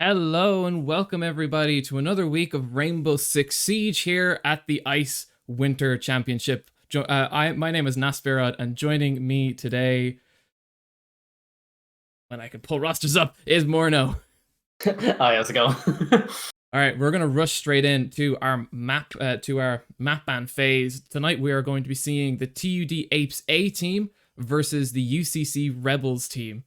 Hello and welcome everybody to another week of Rainbow Six Siege here at the Ice Winter Championship. My name is Nasferad, and joining me today, when I can pull rosters up, is Morno. Hi, how's it going? All right, we're gonna rush straight into our map ban phase. Tonight we are going to be seeing the TUD Apes A team versus the UCC Rebels team.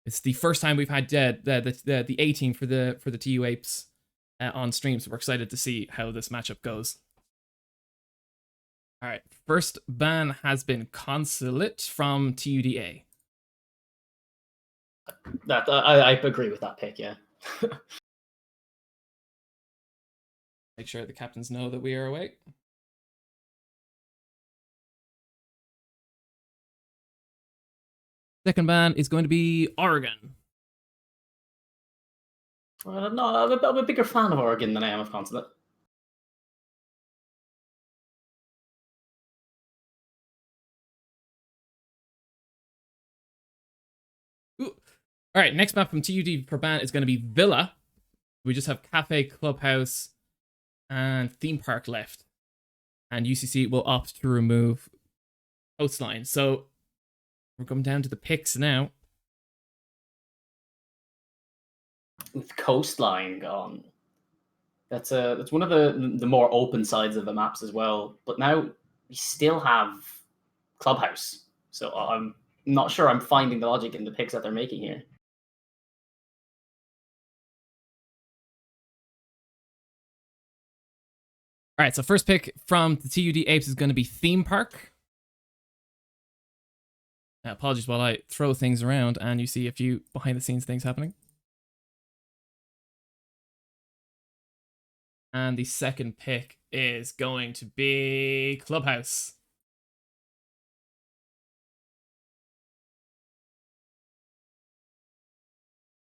It's the first time we've had the A team for the TU Apes on stream, so we're excited to see how this matchup goes. All right, first ban has been Consulate from TUDA. I agree with that pick, yeah. Make sure the captains know that we are awake. Second ban is going to be Oregon. No, I'm a bigger fan of Oregon than I am of Consulate. Ooh. All right, next map from TUD per ban is going to be Villa. We just have Cafe, Clubhouse, and Theme Park left. And UCC will opt to remove Coastline. So we're coming down to the picks now. With Coastline gone, that's one of the more open sides of the maps as well. But now we still have Clubhouse, so I'm not sure I'm finding the logic in the picks that they're making here. All right, so first pick from the TUD Apes is going to be Theme Park. Apologies while I throw things around and you see a few behind the scenes things happening. And the second pick is going to be Clubhouse.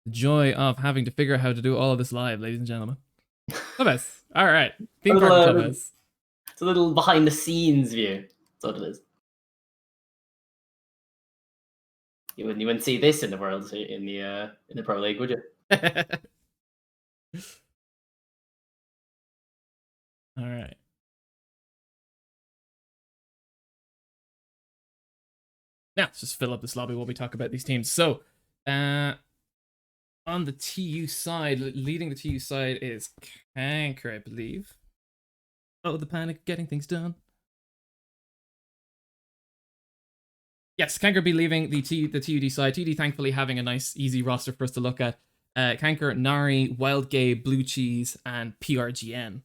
The joy of having to figure out how to do all of this live, ladies and gentlemen. Clubhouse. All right. Theme Park Clubhouse. It's a little behind the scenes view. That's what it is. You wouldn't see this in the world in the Pro League, would you? All right. Now let's just fill up this lobby while we talk about these teams. So, on the TU side, leading the TU side is Kanker, I believe. Oh, the panic, getting things done. Yes, Kanker be leaving the TUD side. TUD thankfully having a nice, easy roster for us to look at. Kanker, Nari, Wild Gabe, Blue Cheese, and PRGN.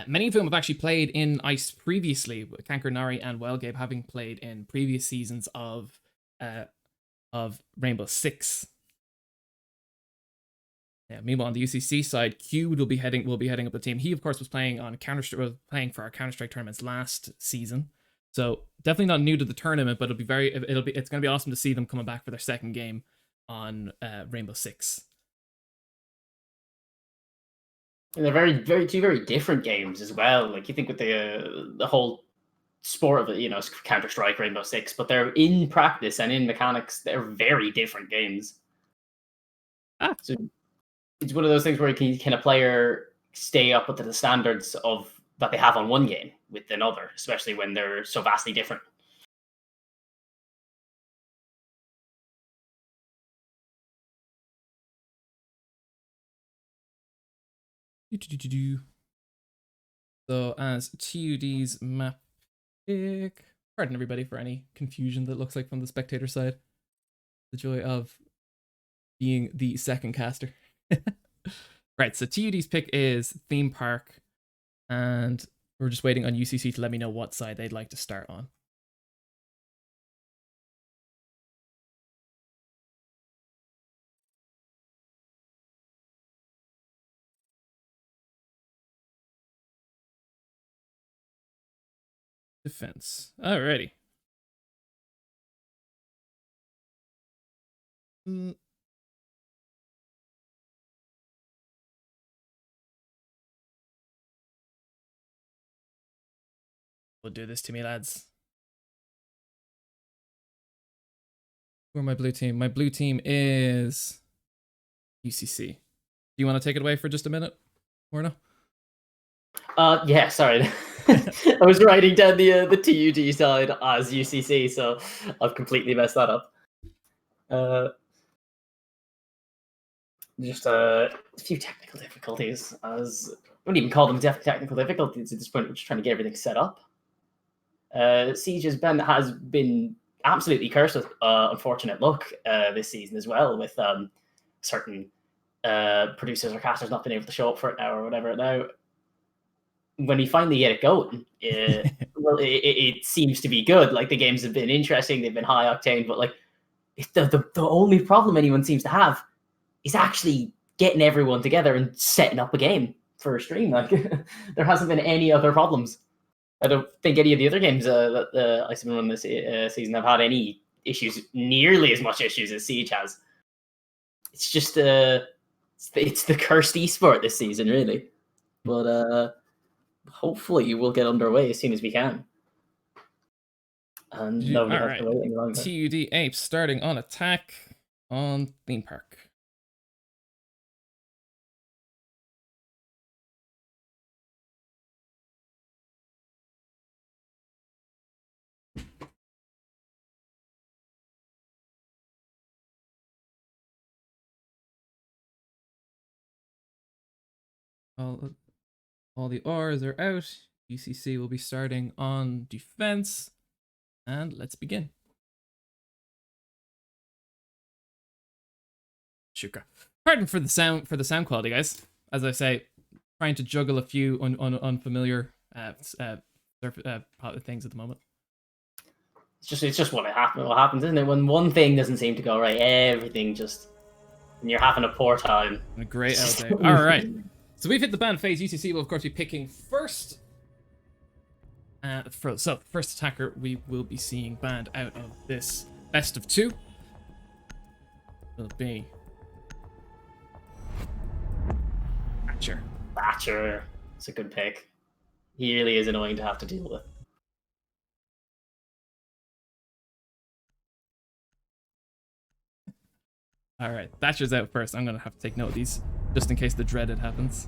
Many of whom have actually played in Ice previously, with Kanker, Nari, and Wild Gabe having played in previous seasons of Rainbow Six. Yeah, meanwhile, on the UCC side, Cube will be heading up the team. He, of course, was playing on playing for our Counter-Strike tournaments last season. So definitely not new to the tournament, but it's going to be awesome to see them coming back for their second game on Rainbow Six. And they're two very different games as well. Like you think with the whole sport of it, Counter Strike, Rainbow Six, but they're in practice and in mechanics, they're very different games. So it's one of those things where can a player stay up to the standards of that they have on one game with another, especially when they're so vastly different. So as TUD's map pick, pardon everybody for any confusion that looks like from the spectator side. The joy of being the second caster. Right, so TUD's pick is Theme Park, and we're just waiting on UCC to let me know what side they'd like to start on. Defense. Alrighty. We'll do this to me, lads. Who are my blue team? My blue team is UCC. Do you want to take it away for just a minute, Morno? Yeah, sorry. I was writing down the TUD side as UCC, so I've completely messed that up. Just a few technical difficulties. As I wouldn't even call them technical difficulties at this point. We're just trying to get everything set up. Siege has been absolutely cursed with unfortunate luck this season as well, with certain producers or casters not being able to show up for it now or whatever. Now, when we finally get it going, well, it seems to be good. Like, the games have been interesting, they've been high octane, but like the only problem anyone seems to have is actually getting everyone together and setting up a game for a stream. Like, there hasn't been any other problems. I don't think any of the other games that I've been running this season have had any issues, nearly as much issues as Siege has. It's just it's the cursed esport this season, really. But hopefully we'll get underway as soon as we can. And nobody has to wait any longer. TUD Apes starting on attack on Theme Park. All the R's are out. UCC will be starting on defense. And let's begin. Shuka. Pardon for the sound quality, guys. As I say, trying to juggle a few unfamiliar things at the moment. It's just what happens, isn't it? When one thing doesn't seem to go right, everything just, and you're having a poor time. A great out day. All right. So we've hit the ban phase. UCC will, of course, be picking first. So, first attacker we will be seeing banned out of this best of two will be Thatcher. Thatcher. It's a good pick. He really is annoying to have to deal with. All right, Thatcher's out first. I'm going to have to take note of these just in case the dreaded happens.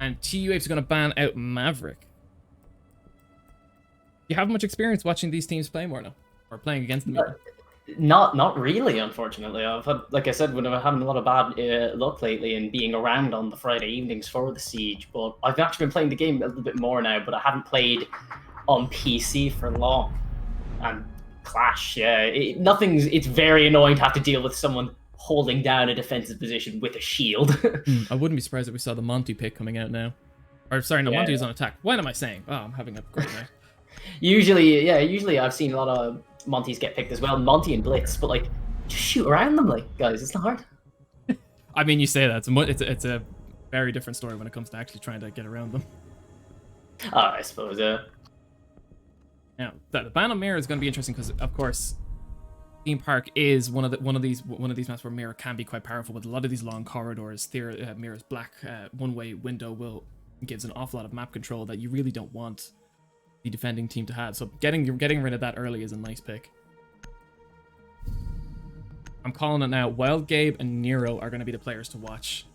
And TU Apes are going to ban out Maverick. Do you have much experience watching these teams play, Morno? Or playing against them? Not really, unfortunately. I've had, like I said, when I'm having a lot of bad luck lately and being around on the Friday evenings for the Siege, but I've actually been playing the game a little bit more now, but I haven't played on PC for long. And Clash, yeah, it's very annoying to have to deal with someone holding down a defensive position with a shield. I wouldn't be surprised if we saw the Monty pick coming out now. Or, sorry, no, Monty is on attack. What am I saying? Oh, I'm having a great night. Usually I've seen a lot of Monties get picked as well. Monty and Blitz, but like, just shoot around them, like, guys, it's not hard. I mean, you say that. It's a very different story when it comes to actually trying to get around them. I suppose, yeah. Now, the ban on Mirror is going to be interesting because, of course, Theme Park is one of these maps where Mirror can be quite powerful with a lot of these long corridors. Mirror's black one-way window gives an awful lot of map control that you really don't want the defending team to have. So getting rid of that early is a nice pick. I'm calling it now. Wild Gabe and Nero are going to be the players to watch.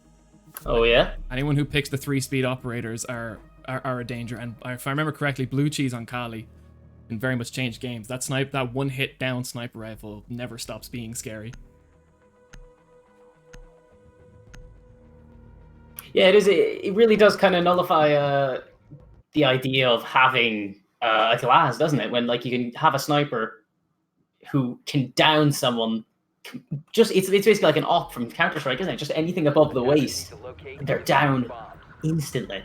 Oh yeah. Anyone who picks the 3-speed operators are a danger. And if I remember correctly, Blue Cheese on Kali can very much change games. That one hit down sniper rifle never stops being scary. Yeah, it is. It really does kind of nullify the idea of having a glass, doesn't it? When like you can have a sniper who can down someone. It's basically like an op from Counter-Strike, isn't it? Just anything above the waist, they're down instantly.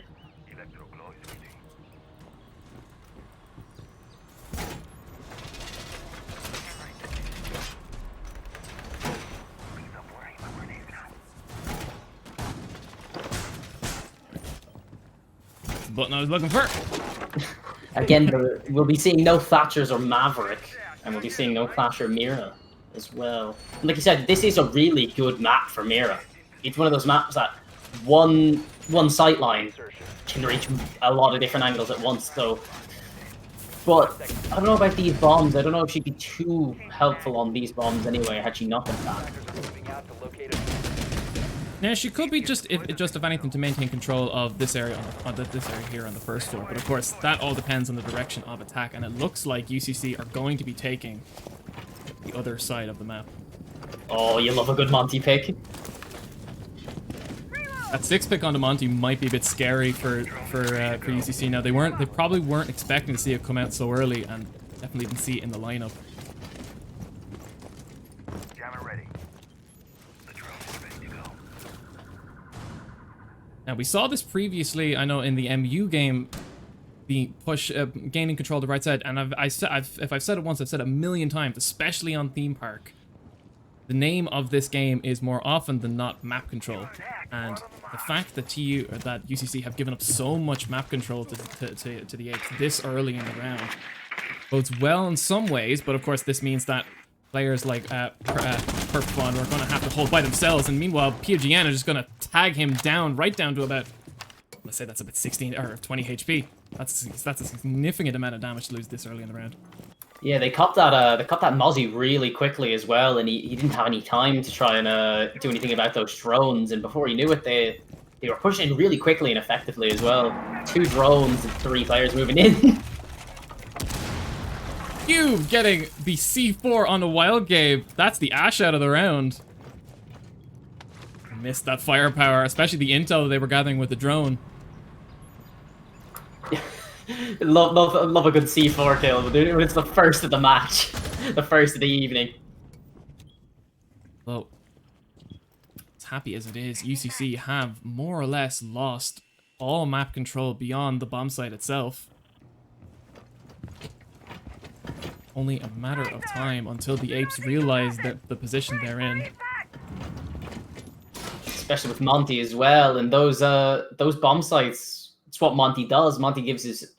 Button I was looking for. Again, we'll be seeing no Thatchers or Maverick, and we'll be seeing no Clash or Mira as well. And like you said, this is a really good map for Mira. It's one of those maps that one sight line can reach a lot of different angles at once. So But I don't know about these bombs. I don't know if she'd be too helpful on these bombs anyway, had she not been back. Now she could be just if anything to maintain control of this area this area here on the first floor, but of course that all depends on the direction of attack, and it looks like UCC are going to be taking the other side of the map. Oh, you love a good Monty pick. That 6 pick onto Monty might be a bit scary for UCC. Now they probably weren't expecting to see it come out so early, and definitely didn't see it in the lineup. Now we saw this previously, I know, in the MU game, being gaining control of the right side, and if I've said it once, I've said it a million times, especially on Theme Park. The name of this game is more often than not map control, and the fact that UCC have given up so much map control to the Apes this early in the round bodes well in some ways, but of course this means that players like Purpfon are going to have to hold by themselves, and meanwhile POGN are just going to tag him down right down to about, let's say that's about 16 or 20 HP. That's a significant amount of damage to lose this early in the round. Yeah, they copped that Mozzie really quickly as well, and he didn't have any time to try and do anything about those drones, and before he knew it, they were pushing really quickly and effectively as well. 2 drones and 3 players moving in. Cube getting the C4 on the Wild Gabe. That's the ash out of the round. Missed that firepower, especially the intel they were gathering with the drone. love a good C4 kill, but it's the first of the match. The first of the evening. Well, as happy as it is, UCC have more or less lost all map control beyond the bomb site itself. Only a matter of time until the Apes realize that the position they're in. Especially with Monty as well, and those bomb sites. It's what Monty does. Monty gives his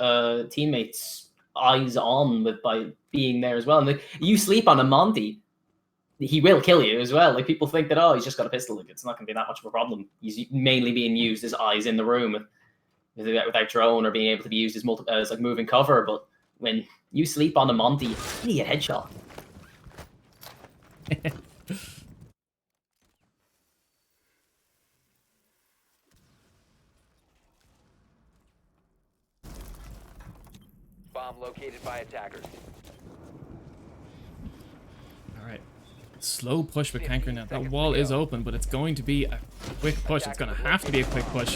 teammates eyes on by being there as well. And you sleep on a Monty, he will kill you as well. Like, people think that, oh, he's just got a pistol. Like, it's not going to be that much of a problem. He's mainly being used as eyes in the room without drone, or being able to be used as like moving cover. But when you sleep on a Monty, you get headshot. Bomb located by attackers. All right. Slow push with Kanker now. That wall is open, but it's going to be a quick push. It's going to have to be a quick push.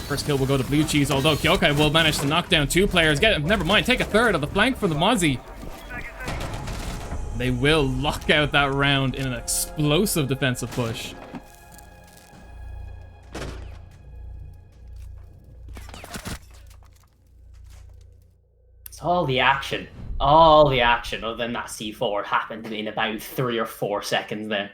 First kill will go to Blue Cheese, although Kyokai will manage to knock down 2 players. Never mind, take a third of the flank from the Mozzie. They will lock out that round in an explosive defensive push. It's all the action. All the action, other than that C4, happened in about 3 or 4 seconds there.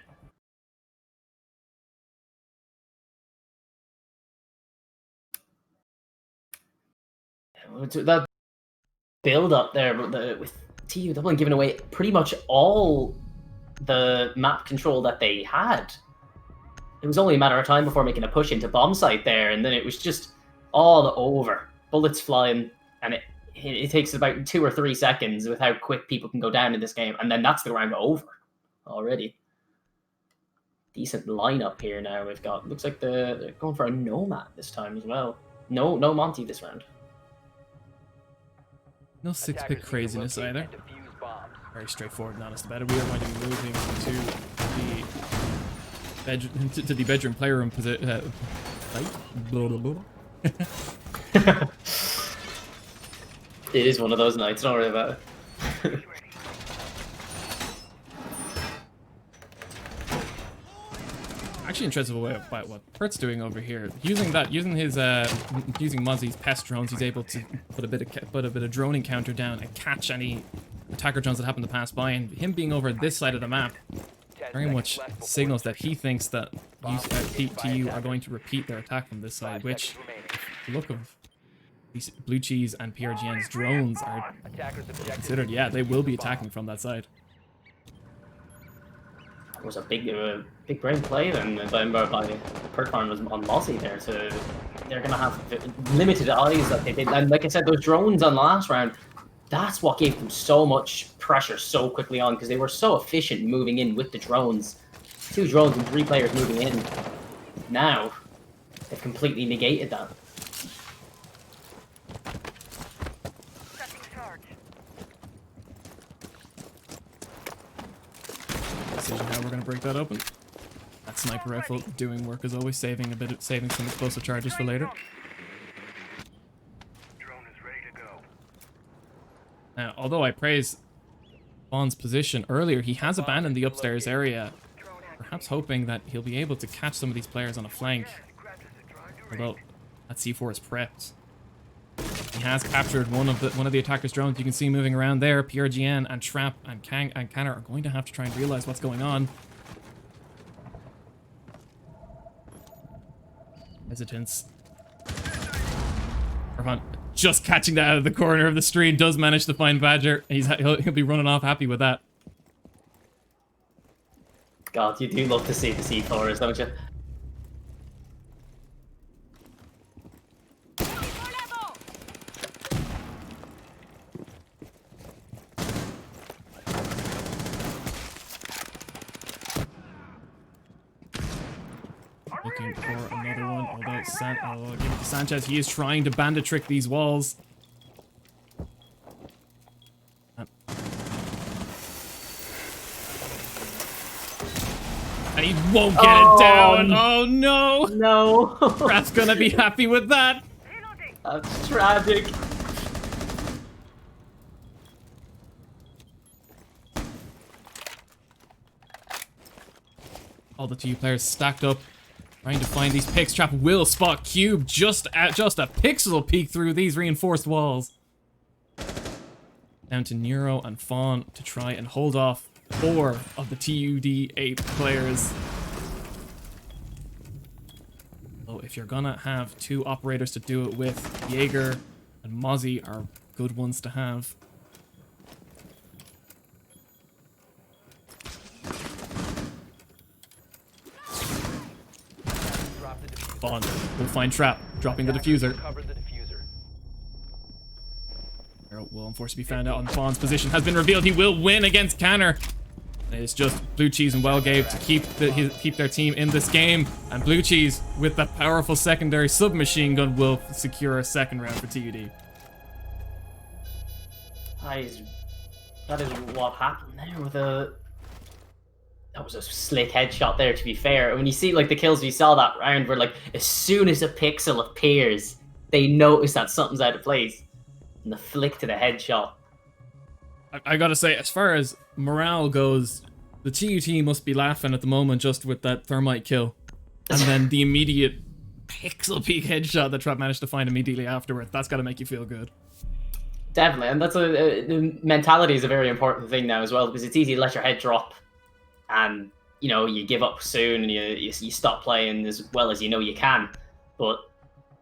That build up there with TU Dublin giving away pretty much all the map control that they had. It was only a matter of time before making a push into bomb site there, and then it was just all over. Bullets flying, and it takes about 2 or 3 seconds with how quick people can go down in this game, and then that's the round over already. Decent lineup here now. We've got, looks like they're going for a Nomad this time as well. No Monty this round. No 6-pick craziness either. Very straightforward and honest about it. We are going to be moving to the bedroom playroom position. It is one of those nights. Don't worry about it. Actually interested about what Pert's doing over here. Using Mozzie's pest drones, he's able to put a bit of droning counter down and catch any attacker drones that happen to pass by. And him being over this side of the map very much signals that he thinks that TU are going to repeat their attack from this side, which, if you look of these Blue Cheese and PRGN's drones are considered, yeah, they will be attacking from that side. was a big brain play then by Perkman was on Mozzie there. They're gonna have limited eyes like they did, and like I said, those drones on last round. That's what gave them so much pressure so quickly on, because they were so efficient moving in with the drones. 2 drones and 3 players moving in. Now, they've completely negated that. Decision how we're going to break that open. That sniper rifle doing work as always, saving some explosive charges for later. Now, although I praise Fawn's position earlier, he has abandoned the upstairs area, perhaps hoping that he'll be able to catch some of these players on a flank. Although that C4 is prepped. He has captured one of the attacker's drones. You can see moving around there. PRGN and Trap and Canner are going to have to try and realize what's going on. Hesitance. Irfan just catching that out of the corner of the screen, does manage to find Badger. He'll be running off happy with that. God, you do love to see the C4s, don't you? Looking for another one, although I'll give it to Sanchez. He is trying to bandit trick these walls. And he won't get it down. Oh no! No! Rat's gonna be happy with that. That's tragic. All the 2 players stacked up, trying to find these picks. Trap will spot Cube just a pixel peek through these reinforced walls. Down to Nero and Fawn to try and hold off 4 of the TUD8 players. So if you're gonna have 2 operators to do it with, Jaeger and Mozzie are good ones to have. Fawn will find Trap, dropping the diffuser. Arrow will unfortunately be found out, and Fawn's position has been revealed. He will win against Canner. It's just Blue Cheese and Wellgave to keep their team in this game, and Blue Cheese with that powerful secondary submachine gun will secure a 2nd round for TUD. That is what happened there with that was a slick headshot there, to be fair. When you see like the kills we saw that round, where like as soon as a pixel appears, they notice that something's out of place. And the flick to the headshot. I gotta say, as far as morale goes, the TUT must be laughing at the moment just with that thermite kill. And then the immediate pixel peek headshot that Trap managed to find immediately afterwards. That's gotta make you feel good. Definitely, and that's the mentality is a very important thing now as well, because it's easy to let your head drop. And you know, you give up soon and you stop playing as well as you know you can. But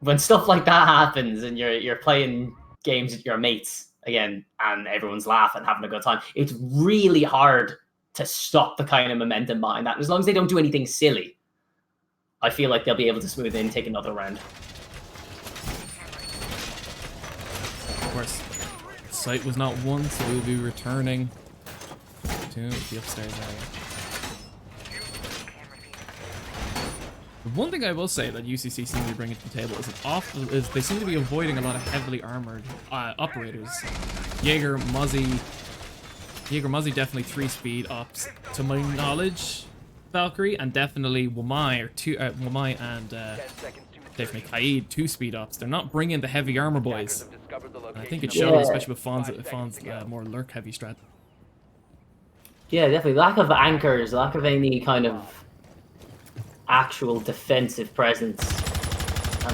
when stuff like that happens and you're playing games with your mates again and everyone's laughing, having a good time, it's really hard to stop the kind of momentum behind that. And as long as they don't do anything silly, I feel like they'll be able to smooth in, take another round. Of course, the site was not won, so we'll be returning to the upstairs area. The one thing I will say that UCC seem to be bringing to the table is they seem to be avoiding a lot of heavily armored operators. Jaeger, Mozzie definitely 3-speed ops to my knowledge. Valkyrie and definitely Wamai and definitely Kaid 2-speed ops. They're not bringing the heavy armor boys. And I think it shows, especially with Fawn's more lurk heavy strat. Yeah, definitely lack of anchors, lack of any kind of actual defensive presence. I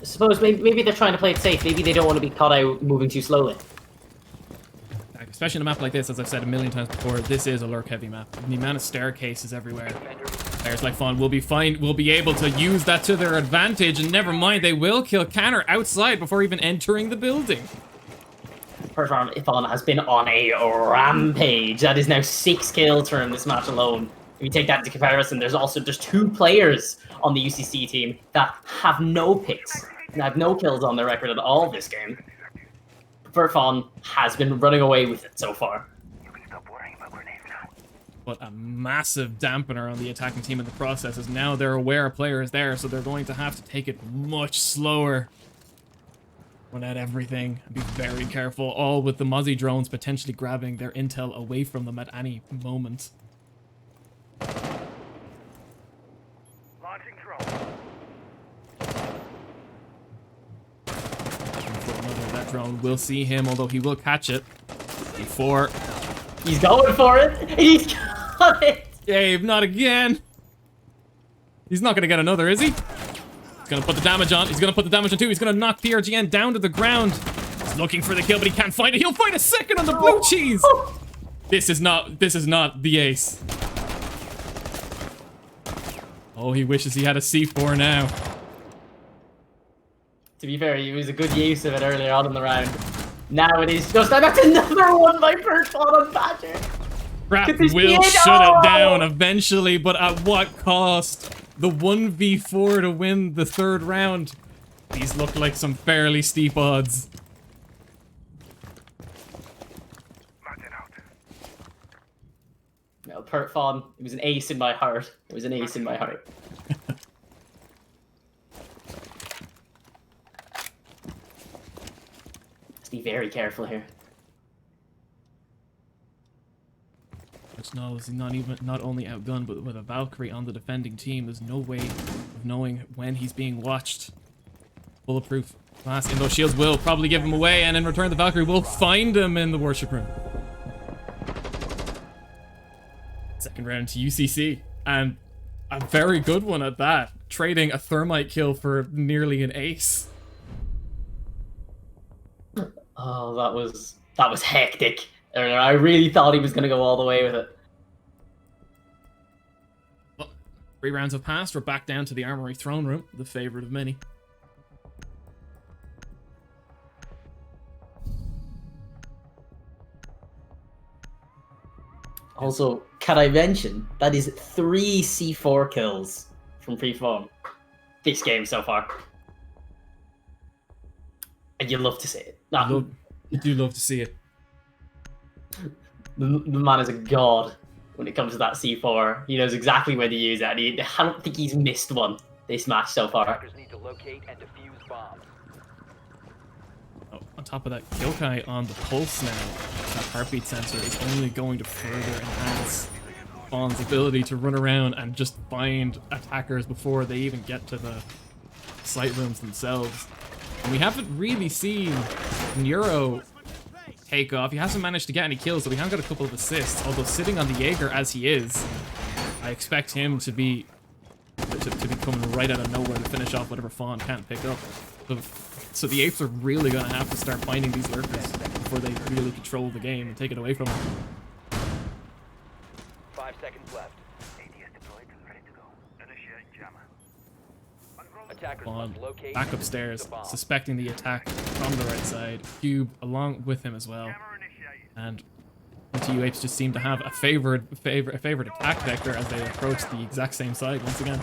suppose maybe they're trying to play it safe. Maybe they don't want to be caught out moving too slowly. Especially in a map like this, as I've said a million times before, this is a lurk-heavy map. The amount of staircases everywhere. Players like Fawn will be able to use that to their advantage, and never mind, they will kill Canner outside before even entering the building. Fawn has been on a rampage. That is now 6 kills for him this match alone. If you take that into comparison, there's 2 players on the UCC team that have no picks and have no kills on their record at all this game. Verfon has been running away with it so far. But a massive dampener on the attacking team in the process is now they're aware a player is there, so they're going to have to take it much slower. Run out everything and be very careful, all with the Mozzie drones potentially grabbing their intel away from them at any moment. Launching drone. That drone will see him, although he will catch it before. He's going for it. He's got it. Gabe, not again. He's not going to get another, is he? He's going to put the damage on. He's going to put the damage on too. He's going to knock PRGN down to the ground. He's looking for the kill, but he can't find it. He'll find a second on the blue cheese. This is not the ace. Oh, he wishes he had a C4 now. To be fair, he was a good use of it earlier on in the round. Now it is just that's another one by Verfon on Badger. Crap will shut it down eventually, but at what cost? The 1v4 to win the 3rd round. These look like some fairly steep odds. No, Verfon, it was an ace in my heart. It was an ace in my heart. Let's be very careful here. Which knows he's not only outgunned, but with a Valkyrie on the defending team, there's no way of knowing when he's being watched. Bulletproof glass in those shields will probably give him away, and in return the Valkyrie will find him in the worship room. Second round to UCC, and a very good one at that, trading a thermite kill for nearly an ace. Oh, that was hectic. I really thought he was going to go all the way with it. Well, 3 rounds have passed. We're back down to the Armory Throne Room, the favorite of many. Also, can I mention that is 3 C4 kills from Freeform this game so far. And you love to see it. You do love to see it. The man is a god when it comes to that C4. He knows exactly where to use it, and I don't think he's missed one this match so far. Hackers need to locate and defuse bombs. Oh, on top of that, Kyokai on the pulse now. That heartbeat sensor is only going to further enhance Fawn's ability to run around and just find attackers before they even get to the sight rooms themselves. And we haven't really seen Neuro take off. He hasn't managed to get any kills, so we have got a couple of assists. Although sitting on the Jaeger as he is, I expect him to be coming right out of nowhere to finish off whatever Fawn can't pick up. So the Apes are really going to have to start finding these lurkers before they really control the game and take it away from them. 5 seconds left. ADS deployed and ready to go. Initiating jammer. Attackers Fawn must locate back and upstairs, defuse the bomb. suspecting the attack from the right side. Cube along with him as well. Jammer initiated. And the TU Apes just seem to have a favored attack vector as they approach the exact same side once again.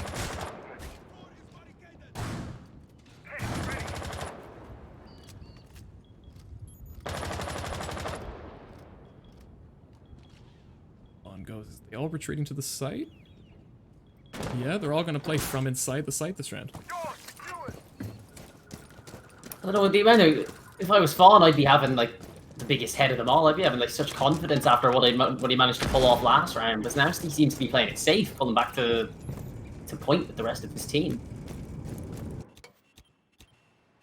On goes. Is they all retreating to the site? Yeah, they're all going to play from inside the site this round. I don't know, the amount of, if I was Fawn, I'd be having like the biggest head of them all. I'd be having like such confidence after what he managed to pull off last round. But now he seems to be playing it safe, pulling back to point with the rest of his team.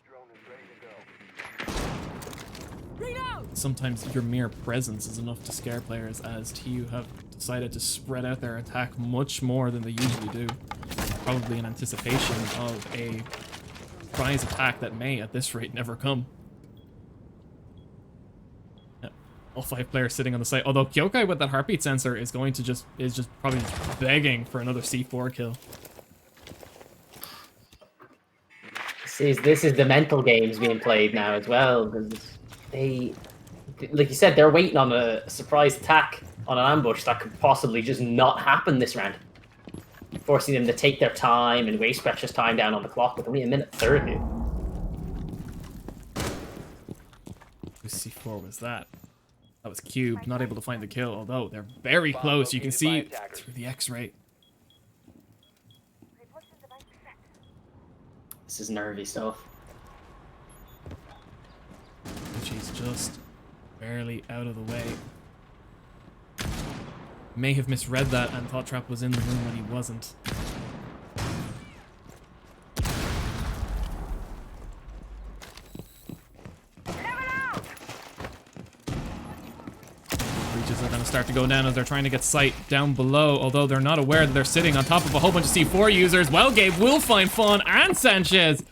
Drone is ready to go. Sometimes your mere presence is enough to scare players, as TU have decided to spread out their attack much more than they usually do. Probably in anticipation of a surprise attack that may, at this rate, never come. Yeah, all 5 players sitting on the site. Although Kyokai with that heartbeat sensor is going to just probably begging for another C4 kill. This is the mental games being played now as well, because they, like you said, they're waiting on a surprise attack on an ambush that could possibly just not happen this round. Forcing them to take their time and waste precious time down on the clock with only a minute 30. Whose C4 was that? That was Cube, not able to find the kill, although they're very close. You can see through the X-ray. This is nervy stuff. She's just barely out of the way. May have misread that and thought Trap was in the room when he wasn't. Breaches are going to start to go down as they're trying to get sight down below, although they're not aware that they're sitting on top of a whole bunch of C4 users. Well, Gabe will find Fawn and Sanchez,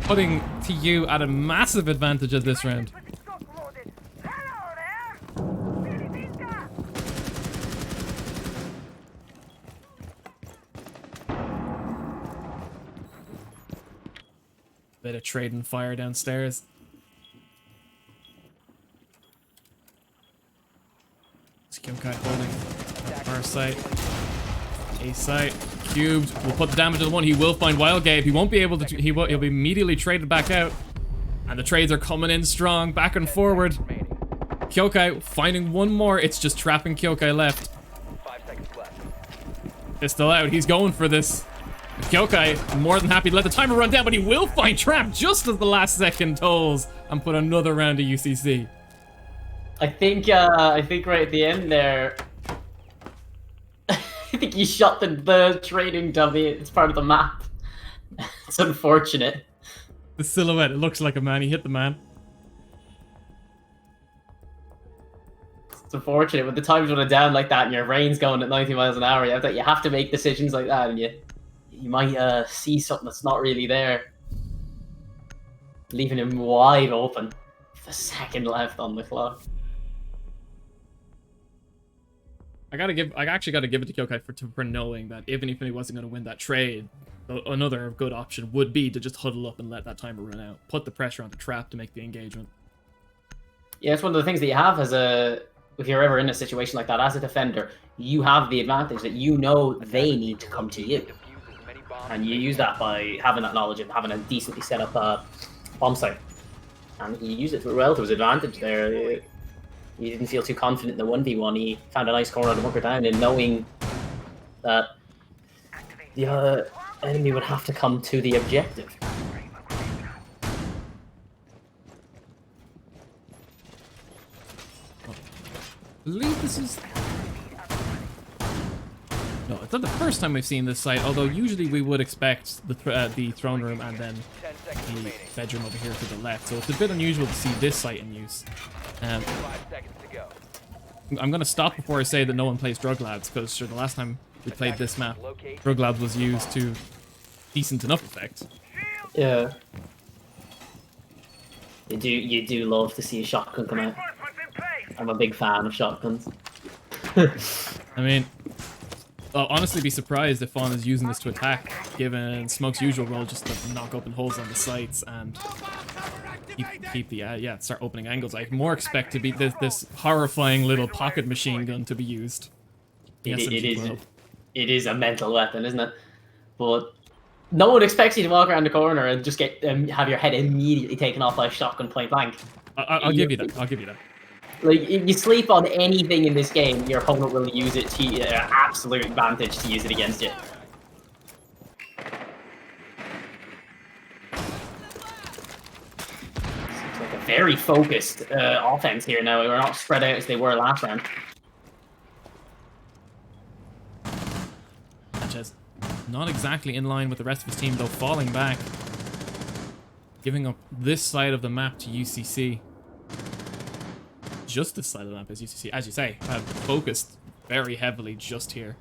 putting TU at a massive advantage at this round. Bit of trade and fire downstairs. Skimkai holding far sight. A sight. Cubed will put the damage on the one. He will find Wildgate. He won't be able to. He'll be immediately traded back out. And the trades are coming in strong, back and forward. Kyokai finding one more. It's just Trap and Kyokai left. 5 seconds left. Pistol out. He's going for this. Kyokai more than happy to let the timer run down, but he will find Trap just as the last second tolls and put another round of UCC. I think right at the end there, I think he shot the trading dummy. It's part of the map. It's unfortunate. The silhouette, it looks like a man. He hit the man. It's unfortunate with the times running down like that and your brain's going at 90 miles an hour. You have to make decisions like that, and you might see something that's not really there, leaving him wide open. With a second left on the clock. I actually gotta give it to Kyokai for knowing that even if he wasn't gonna win that trade, another good option would be to just huddle up and let that timer run out. Put the pressure on the Trap to make the engagement. Yeah, it's one of the things that you have if you're ever in a situation like that as a defender, you have the advantage that you know they need to come to you. And you use that by having that knowledge and having a decently set up bomb site. And he used it well to his advantage there. He didn't feel too confident in the 1v1. He found a nice corner to bunker down, and knowing that the enemy would have to come to the objective. I believe this is... No, it's not the first time we've seen this site, although usually we would expect the throne room and then the bedroom over here to the left, so it's a bit unusual to see this site in use. 5 seconds to go. I'm going to stop before I say that no one plays Drug Labs, because sure, the last time we played this map, Drug Labs was used to decent enough effect. Yeah. You do love to see a shotgun come out. I'm a big fan of shotguns. I mean, I'll honestly be surprised if Fawn is using this to attack, given Smoke's usual role just to knock open holes on the sights and keep the start opening angles. I more expect to be this horrifying little pocket machine gun to be used. It is a mental weapon, isn't it? But no one expects you to walk around the corner and just get have your head immediately taken off by a shotgun point blank. I'll give you that. I'll give you that. Like, if you sleep on anything in this game, your opponent will use it to your absolute advantage to use it against you. Seems like a very focused offense here now. We're not spread out as they were last round. Sanchez, not exactly in line with the rest of his team, though, falling back. Giving up this side of the map to UCC. Just this side of the map is UCC, as you say, have focused very heavily just here.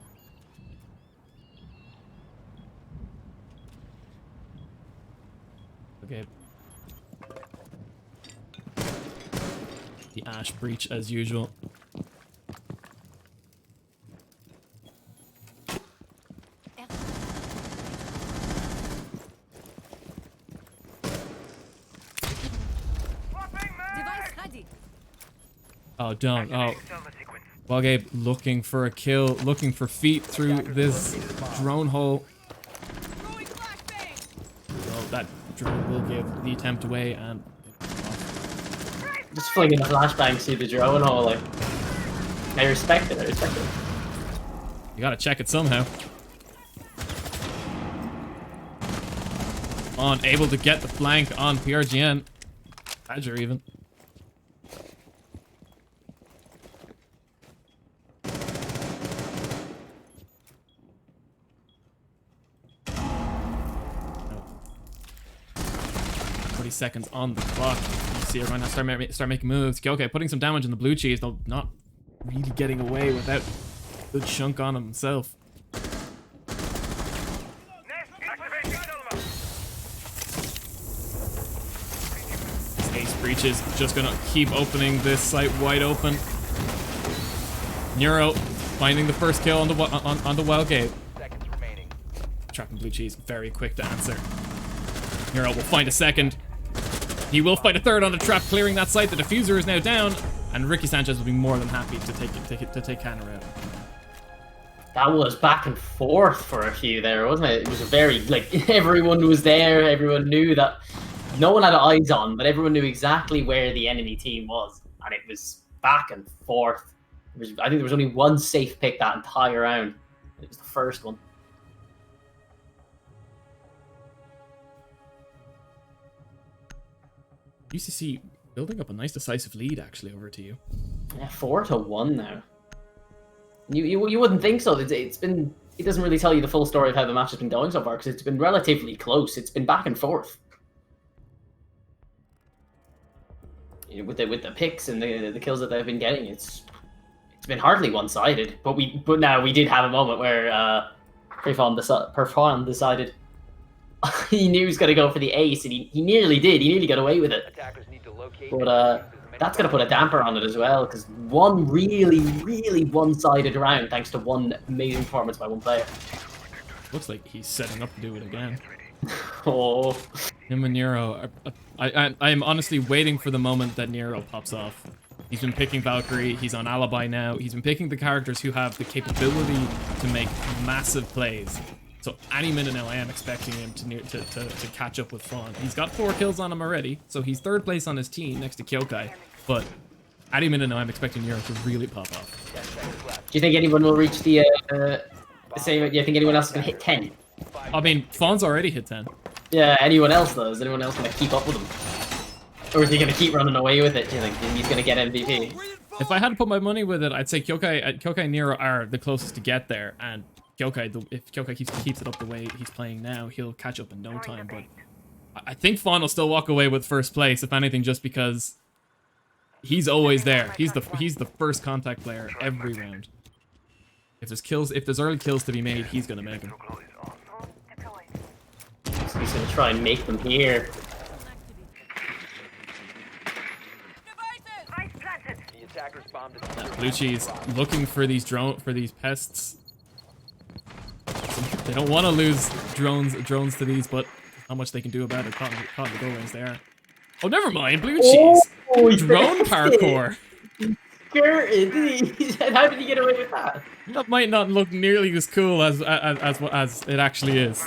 Okay. The Ash breach as usual. Oh, don't. Oh. Gabe looking for a kill, looking for feet through this drone hole. Oh, that drone will give the attempt away and... Just flinging the flashbangs through the drone hole, like. I respect it, I respect it. You gotta check it somehow. On, able to get the flank on PRGN. Badger even. Seconds on the clock. You see everyone now start making moves. Okay, putting some damage on the blue cheese, though not really getting away without a good chunk on himself. Ace Breaches just gonna keep opening this site wide open. Nero finding the first kill on the Wild Gabe. Seconds remaining. Trapping blue cheese, very quick to answer. Nero will find a second. He will fight a third on the trap, clearing that site. The diffuser is now down, and Ricky Sanchez will be more than happy to take Canner out. That was back and forth for a few there, wasn't it? It was a very, like, everyone was there, everyone knew that no one had eyes on, but everyone knew exactly where the enemy team was, and it was back and forth. I think there was only one safe pick that entire round. It was the first one. UCC building up a nice decisive lead actually over to you. Yeah, 4-1 now. You wouldn't think so. It doesn't really tell you the full story of how the match has been going so far because it's been relatively close. It's been back and forth. You know, with the picks and the kills that they've been getting, it's been hardly one-sided. But now we did have a moment where Perfon decided he knew he was going to go for the ace, and he nearly did. He nearly got away with it. Attackers need to locate. But that's going to put a damper on it as well, because one really, really one-sided round thanks to one amazing performance by one player. Looks like he's setting up to do it again. Oh. Him and Nero. I am honestly waiting for the moment that Nero pops off. He's been picking Valkyrie. He's on Alibi now. He's been picking the characters who have the capability to make massive plays. So any minute now, I am expecting him to catch up with Fawn. He's got 4 kills on him already, so he's 3rd place on his team next to Kyokai. But any minute now, I'm expecting Nero to really pop off. 10 seconds left. Do you think anyone will reach the same? Do you think anyone else is going to hit 10? I mean, Fawn's already hit 10. Yeah, anyone else though? Is anyone else going to keep up with him? Or is he going to keep running away with it? Do you think he's going to get MVP? If I had to put my money with it, I'd say Kyokai and Nero are the closest to get there, and Kyokai, if Kyokai keeps it up the way he's playing now, he'll catch up in no time. But I think Fawn will still walk away with 1st place, if anything, just because he's always there. He's the first contact player every round. If there's early kills to be made, he's gonna make them. So he's going to try and make them here. The attackers bombed the Blue Cheese looking for these pests. They don't want to lose drones to these, but how much they can do about it? Caught in the doorways there. Oh, never mind. Blue Cheese. Drone parkour. How did he get away with that? That might not look nearly as cool as it actually is.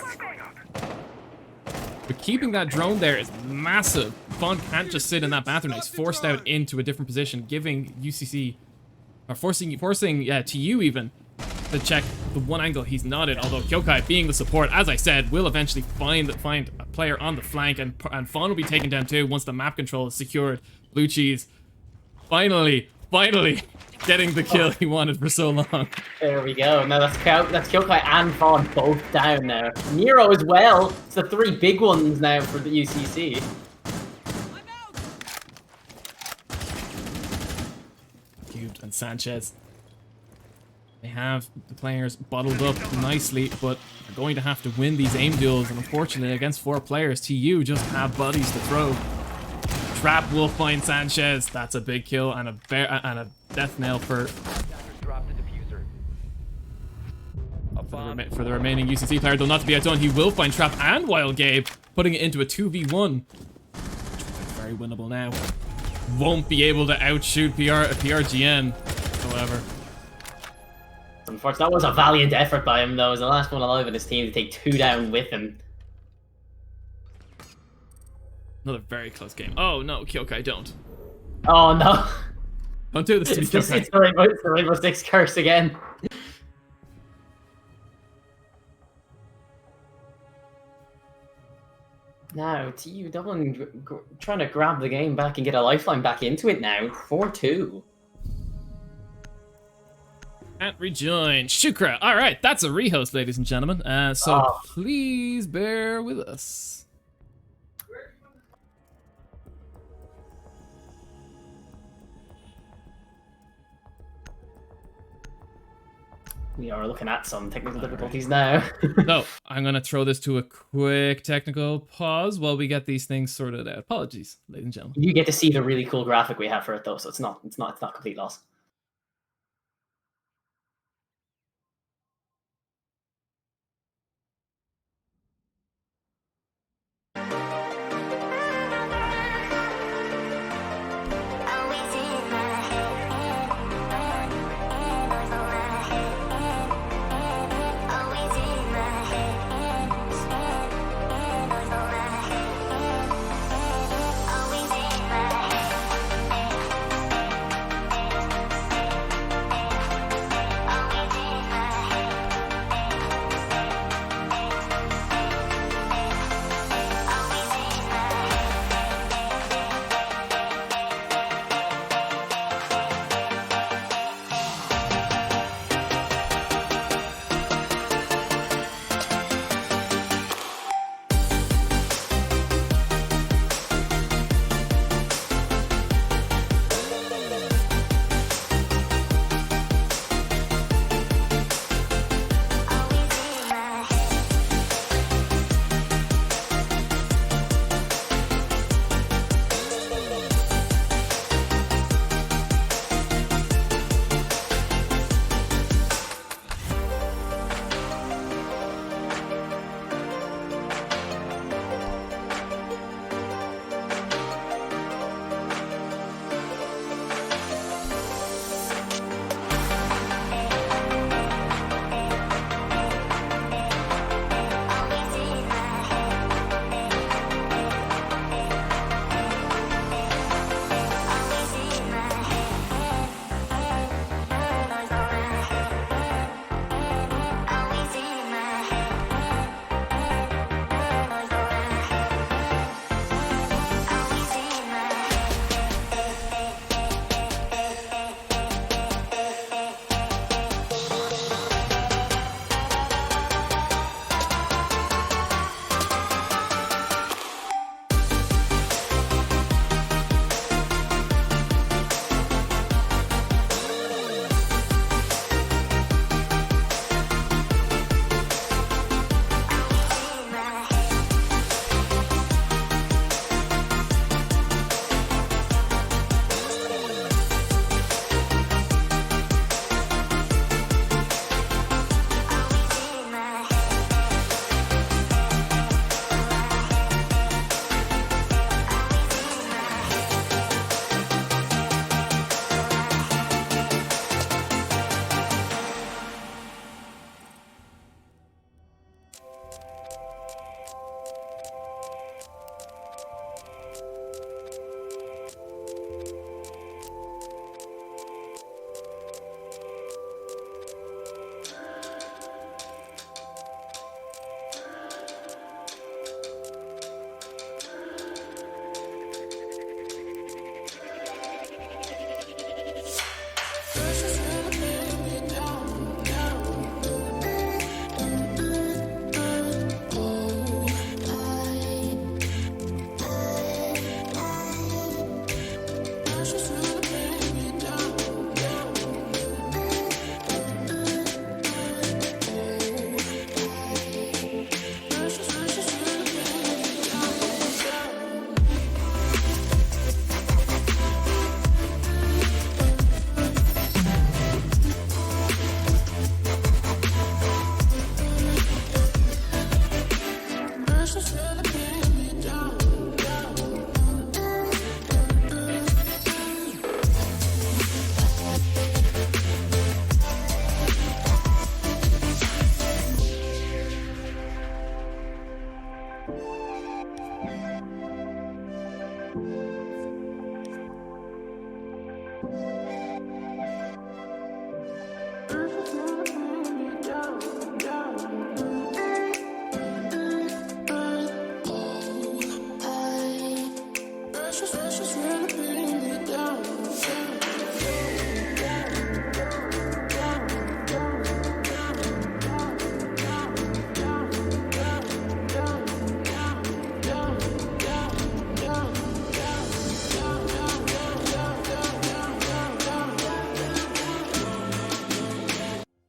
But keeping that drone there is massive. Fawn can't just sit in that bathroom. He's forced out into a different position, giving UCC, or forcing TU even to check the one angle he's not in. Although Kyokai, being the support, as I said, will eventually find a player on the flank, and Fawn will be taken down too once the map control is secured. Blue Cheese, finally getting the kill he wanted for so long. There we go. Now that's Kyokai and Fawn both down now. Nero as well. It's the 3 big ones now for the UCC. Cubed and Sanchez. They have the players bottled up nicely, but they're going to have to win these aim duels, and unfortunately against 4 players, TU just have bodies to throw. Trap will find Sanchez. That's a big kill and a death nail for the remaining UCC player. Though not to be outdone, he will find Trap and Wild Gabe, putting it into a 2v1. Very winnable now. Won't be able to outshoot PRGN, however. Unfortunately, that was a valiant effort by him, though. He was the last one alive in his team to take 2 down with him. Another very close game. Oh no, Kyokai, don't. Oh no! Don't do this to me, It's, just, Kyokai. it's the Rainbow Six curse again. Now, TU Dublin trying to grab the game back and get a lifeline back into it now. 4-2. Can't rejoin. Shukra. All right, that's a rehost, ladies and gentlemen. So Oh. please bear with us. We are looking at some technical difficulties now. So I'm gonna throw this to a quick technical pause while we get these things sorted out. Apologies, ladies and gentlemen. You get to see the really cool graphic we have for it, though, so it's not complete loss.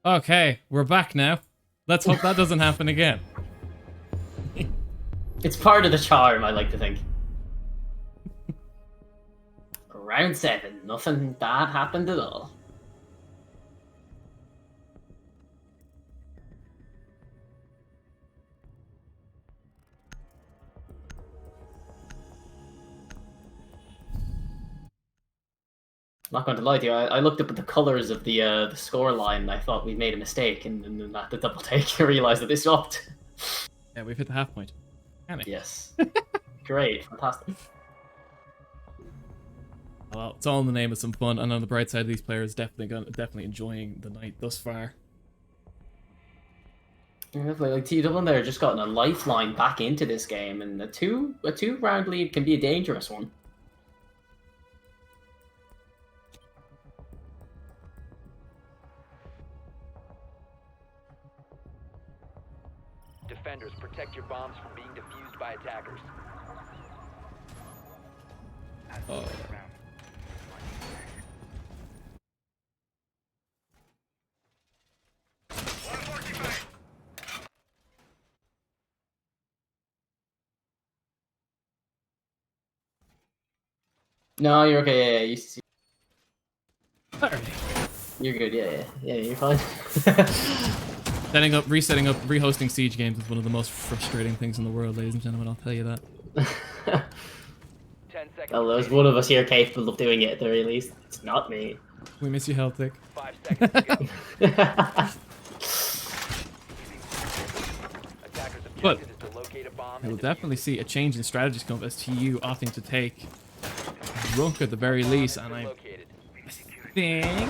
Okay, we're back now. Let's hope that doesn't happen again. It's part of the charm, I like to think. Round 7, nothing bad happened at all. Not going to lie to you, I looked up at the colours of the score line and I thought we'd made a mistake, and then at the double take I realised that they stopped. Yeah, we've hit the half point. Can it? Yes. Great, fantastic. Well, it's all in the name of some fun, and on the bright side, these players definitely enjoying the night thus far. Yeah, like T Dublin there just gotten a lifeline back into this game, and a two round lead can be a dangerous one. Defenders, protect your bombs from being defused by attackers. Oh. No, you're okay. Yeah, Alright. you're good. Yeah, you're fine. Resetting up, rehosting Siege games is one of the most frustrating things in the world, ladies and gentlemen. I'll tell you that. 10 seconds. Well, there's one of us here capable of doing it at the very least. It's not me. We miss you, Heltic. 5 seconds to go. Attackers' But objective is to locate a bomb we'll and definitely defuse see a change in strategies come as TU opting to take Rook at the very it. least, Bomb and has I been located. think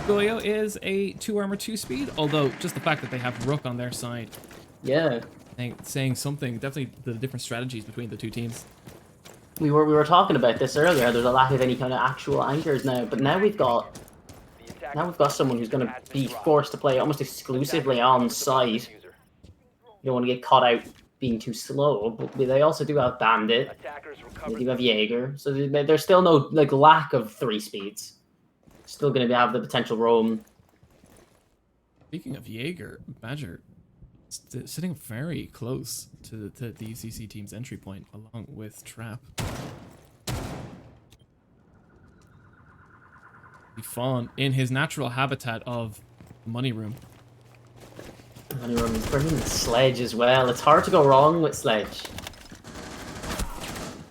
Goyo is a 2 armor 2 speed, although just the fact that they have Rook on their side Yeah. saying something, definitely the different strategies between the two teams. We were talking about this earlier. There's a lack of any kind of actual anchors now, but now we've got The attacker someone who's going to has been be dropped. forced to play almost exclusively Attackers on look for the bomb site. diffuser. You don't want to get caught out being too slow, but they also do have Bandit. Attackers They recovered do have Jaeger, so there's still no lack of 3 speeds. Still going to have the potential roam. Speaking of Jaeger, Badger sitting very close to the UCC team's entry point, along with Trap. Fawn in his natural habitat of Money Room. Money room is bringing the Sledge as well. It's hard to go wrong with Sledge.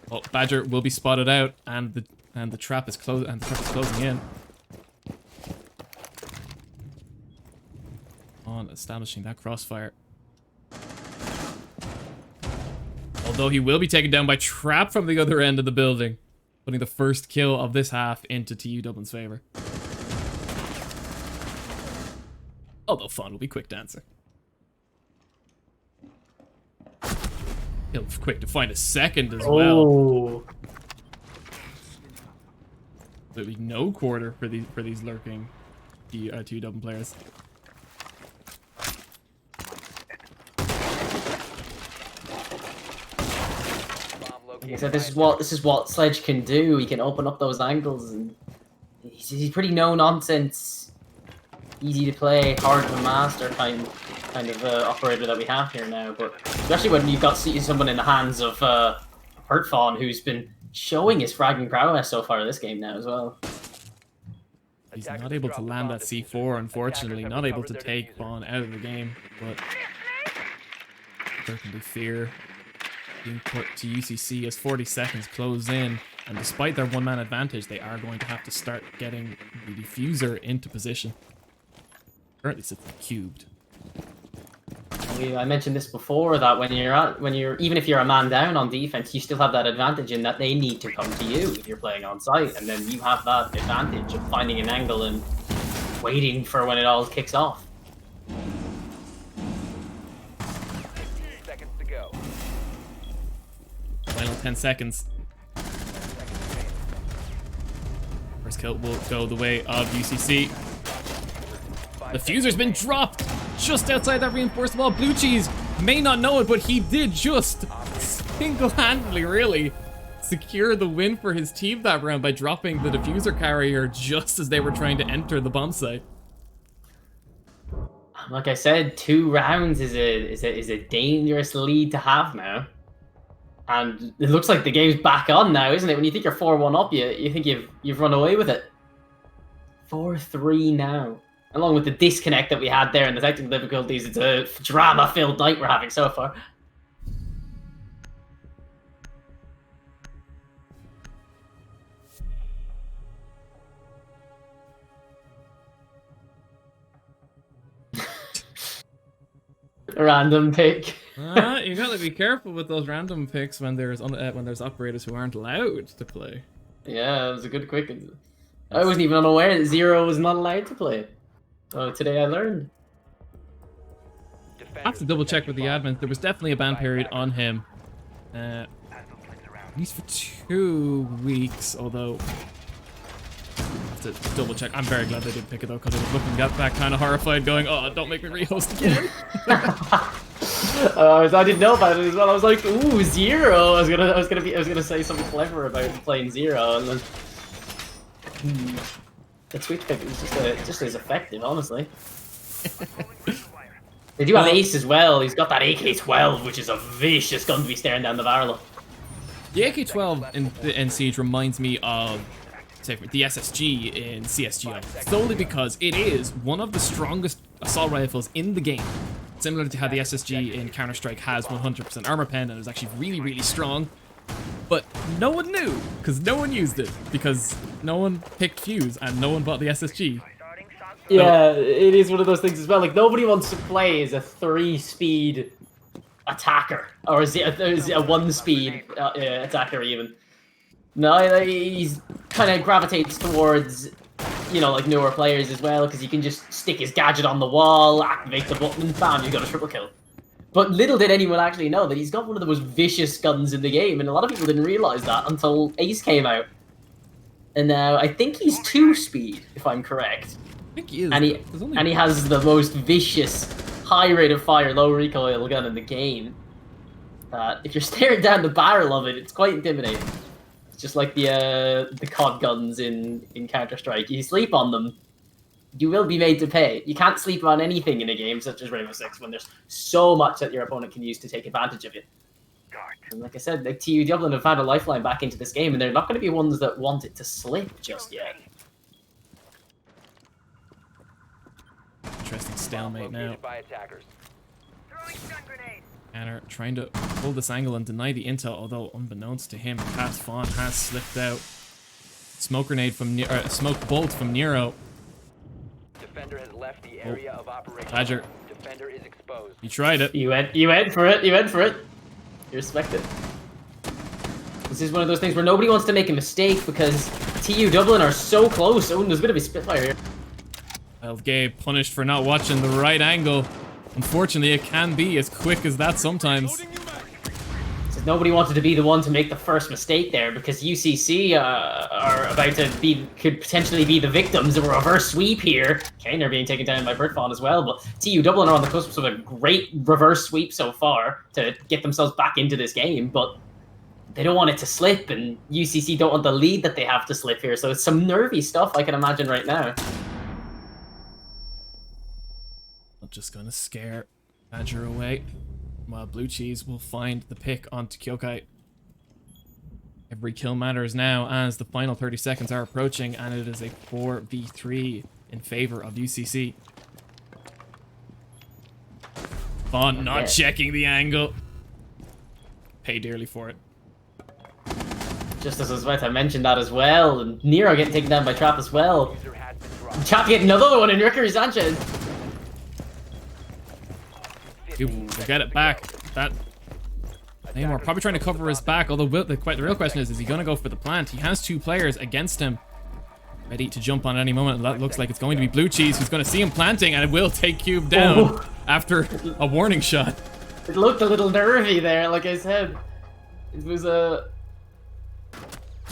Well, Badger will be spotted out, and the trap is closing in. On establishing that crossfire. Although he will be taken down by Trap from the other end of the building, putting the first kill of this half into TU Dublin's favor. Although Fawn will be quick to answer. He'll be quick to find a second as well. Oh, There'll be no quarter for these lurking TU Dublin players. bomb like I located. said, by this is what Sledge can do. He can open up those angles, and he's pretty no nonsense, easy to play, hard to master kind of operator that we have here now. But especially when you've got someone in the hands of Hurt Fawn, who's been showing his fragging prowess so far in this game now as well. He's Attackers not able have to dropped the land bomb that diffuser. C4, unfortunately. Attackers have Not able to recovered their take diffuser. Fawn out of the game, but certainly fear being put to UCC as 40 seconds close in, and despite their one-man advantage, they are going to have to start getting the diffuser into position. Currently sits cubed. I mentioned this before that when you're even if you're a man down on defense, you still have that advantage in that they need to come to you if you're playing on site, and then you have that advantage of finding an angle and waiting for when it all kicks off. 15 seconds to go. Final 10 seconds. 10 seconds remaining. First kill will go the way of UCC. 5 The seconds fuser's been remaining. dropped just outside that reinforced wall. Blue Cheese may not know it, but he did just single-handedly, really, secure the win for his team that round by dropping the diffuser carrier just as they were trying to enter the bomb site. Like I said, 2 rounds is a dangerous lead to have now. And it looks like the game's back on now, isn't it? When you think you're 4-1 up, you think you've run away with it. 4-3 now. Along with the disconnect that we had there and the technical difficulties, it's a drama-filled night we're having so far. Random pick. You gotta be careful with those random picks when there's operators who aren't allowed to play. Yeah, it was a good quick. I wasn't even unaware that Zero was not allowed to play. So today I learned. I have to double check with the admins. There was definitely a ban period on him. At least for 2 weeks, although I have to double check. I'm very glad they did pick it though, because I was looking at that kind of horrified, going, "Oh, don't make me rehost again." I didn't know about it as well. I was like, "Ooh, Zero!" I was gonna say something clever about playing Zero, and then the switch pick is just as effective, honestly. They do have Ace as well. He's got that AK-12, which is a vicious gun to be staring down the barrel of. The AK-12 in Siege reminds me of, say, the SSG in CSGO, solely because it is one of the strongest assault rifles in the game. Similar to how the SSG in Counter-Strike has 100% armor pen and is actually really, really strong. But no one knew, because no one used it, because no one picked Fuse and no one bought the SSG. Yeah, it is one of those things as well. Like, nobody wants to play as a 3-speed attacker, or as a 1-speed attacker even. No, he's kind of gravitates towards, you know, like newer players as well, because you can just stick his gadget on the wall, activate the button, and bam, you got a triple kill. But little did anyone actually know that he's got one of the most vicious guns in the game, and a lot of people didn't realize that until Ace came out. And now I think he's 2-speed, if I'm correct. I think he is. And he has the most vicious, high rate of fire, low recoil gun in the game. If you're staring down the barrel of it, it's quite intimidating. It's just like the COD guns in Counter-Strike. You sleep on them, you will be made to pay. You can't sleep on anything in a game such as Rainbow Six when there's so much that your opponent can use to take advantage of it. And like I said, like TU Dublin have had a lifeline back into this game, and they're not going to be ones that want it to slip just yet. Interesting stalemate now. Located by attackers. Anner trying to pull this angle and deny the intel, although unbeknownst to him, Cass Fawn has slipped out. Smoke grenade from smoke bolt from Nero. Defender has left the area of operation. Badger. Defender is exposed. He tried it. You went for it. You went for it. You respect it. This is one of those things where nobody wants to make a mistake because TU Dublin are so close. Oh, there's a bit of a spitfire here. Well, Gabe punished for not watching the right angle. Unfortunately, it can be as quick as that sometimes. So nobody wanted to be the one to make the first mistake there because UCC are about to could potentially be the victims of a reverse sweep here. Okay, they're being taken down by Bertfon as well, but TU Dublin are on the cusp of a great reverse sweep so far to get themselves back into this game, but they don't want it to slip, and UCC don't want the lead that they have to slip here, so it's some nervy stuff I can imagine right now. I'm just gonna scare Badger away, while Blue Cheese will find the pick onto Kyokai. Every kill matters now as the final 30 seconds are approaching, and it is a 4v3 in favor of UCC. Fawn not checking the angle. Pay dearly for it. Just as I was about to mention that as well, and Nero getting taken down by Trap as well. User has been dropped. Trap getting another one in Rickery Sanchez. Cube will get it back. That Namor probably trying to cover his back, although the real question is he going to go for the plant? He has 2 players against him, ready to jump on at any moment. That looks like it's going to be Blue Cheese who's going to see him planting, and it will take Cube down after a warning shot. It looked a little nervy there, like I said. It was a...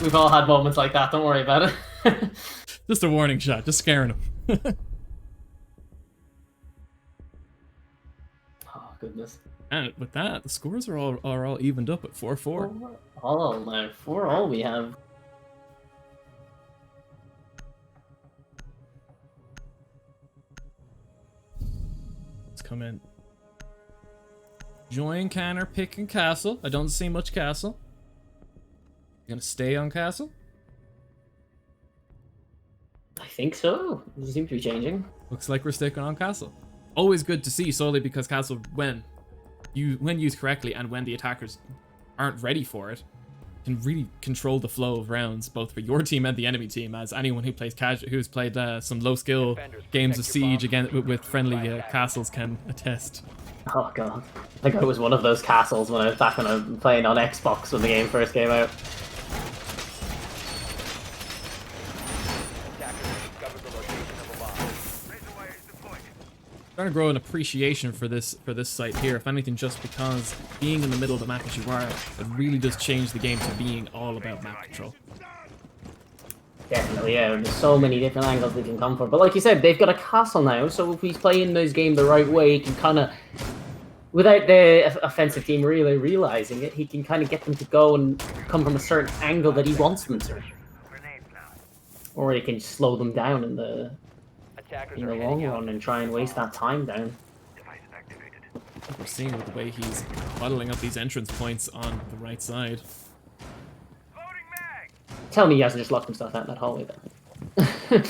We've all had moments like that, don't worry about it. Just a warning shot, just scaring him. Oh, goodness. And with that, the scores are all evened up at 4-4. All now, 4-all we have. Let's come in. Join Canner, picking Castle. I don't see much Castle. You gonna stay on Castle? I think so. It seems to be changing. Looks like we're sticking on Castle. Always good to see, solely because Castle, when used correctly and when the attackers aren't ready for it, can really control the flow of rounds, both for your team and the enemy team. As anyone who plays who's played some low skill games of Siege again with friendly castles can attest. Oh god. I think I was one of those castles when I was playing on Xbox when the game first came out. Trying to grow an appreciation for this site here, if anything, just because being in the middle of the map as you are, it really does change the game to being all about map control. Definitely, yeah. There's so many different angles they can come from. But like you said, they've got a castle now, so if he's playing this game the right way, he can kind of, without the offensive team really realizing it, he can kind of get them to go and come from a certain angle that he wants them to. Or he can slow them down in the long run and try and waste that time down. We're seeing with the way he's muddling up these entrance points on the right side. Tell me he hasn't just locked himself out in that hallway then.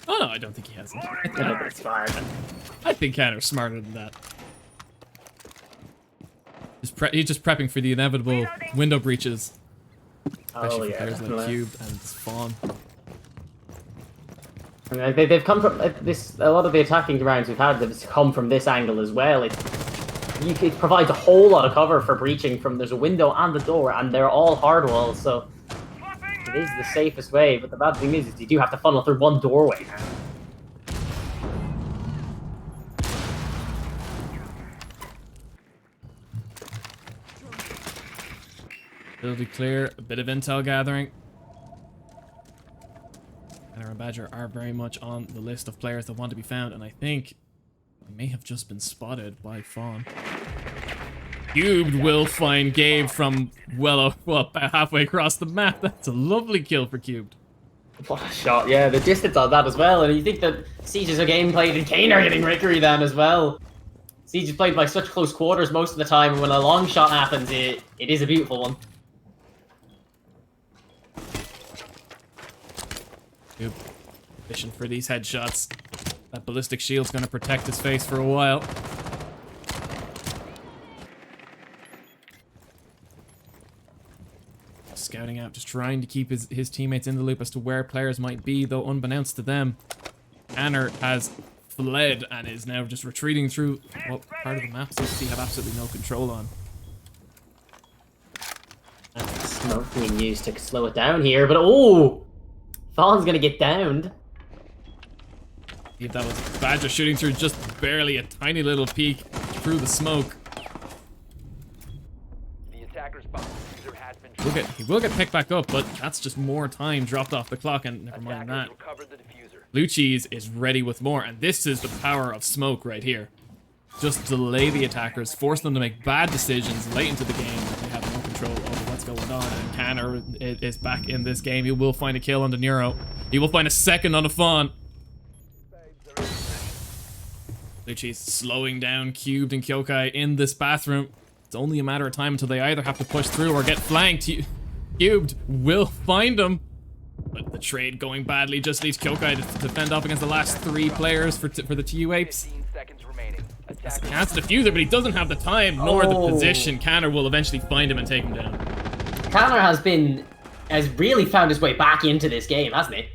Oh no, I don't think he hasn't. No, but it's fine. I think Canner's smarter than that. He's just prepping for the inevitable window breaches. Especially for players like Cubed and Spawn. I mean, they've come from this. A lot of the attacking rounds we've had have come from this angle as well. It provides a whole lot of cover for breaching from. There's a window and the door, and they're all hard walls, so it is the safest way. But the bad thing is you do have to funnel through one doorway now. It'll be clear. A bit of intel gathering. Canner and Badger are very much on the list of players that want to be found, and I think they may have just been spotted by Fawn. Cubed will find Gabe from well about halfway across the map. That's a lovely kill for Cubed. What a shot, yeah, the distance on that as well, and you think that Siege is a game played in Canner getting Rickery then as well. Siege is played by such close quarters most of the time, and when a long shot happens, it is a beautiful one. Cube fishing for these headshots. That ballistic shield's gonna protect his face for a while. Scouting out, just trying to keep his teammates in the loop as to where players might be, though unbeknownst to them, Canner has fled and is now just retreating through what part of the map CFC have absolutely no control on. And smoke being used to slow it down here, but oh! Fawn's gonna get downed. If that was Badger shooting through just barely a tiny little peek through the smoke. The attacker's bomb diffuser has been He will get picked back up, but that's just more time dropped off the clock, and never mind that. recovered the diffuser. Blue Cheese is ready with more, and this is the power of smoke right here. Just delay the attackers, force them to make bad decisions late into the game that they have no control over what's going on, and Canner is back in this game. He will find a kill on the Nero. He will find a second on the Fawn. Blue Cheese slowing down Cubed and Kyokai in this bathroom. It's only a matter of time until they either have to push through or get flanked. Cubed will find him. But the trade going badly just leaves Kyokai to fend off against the last 3 players for the TU Apes. 15 seconds remaining. Attacker Has the diffuser, but he doesn't have the time nor the position. Canner will eventually find him and take him down. Canner has really found his way back into this game, hasn't he?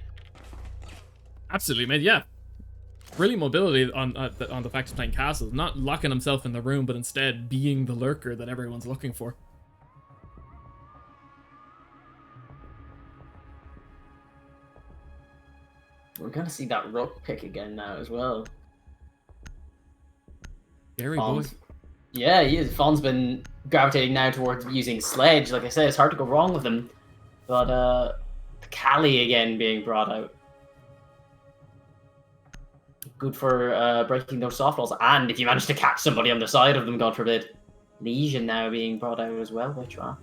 Absolutely, mate. Yeah. brilliant mobility on the fact of playing castles, not locking himself in the room, but instead being the lurker that everyone's looking for. We're gonna see that Rook pick again now as well. Scary boy. Yeah, he is. Fawn's been gravitating now towards using Sledge. Like I said, it's hard to go wrong with him. But Kali again being brought out. Good for breaking those soft walls. And if you manage to catch somebody on the side of them, God forbid. Legion now being brought out as well by Trap.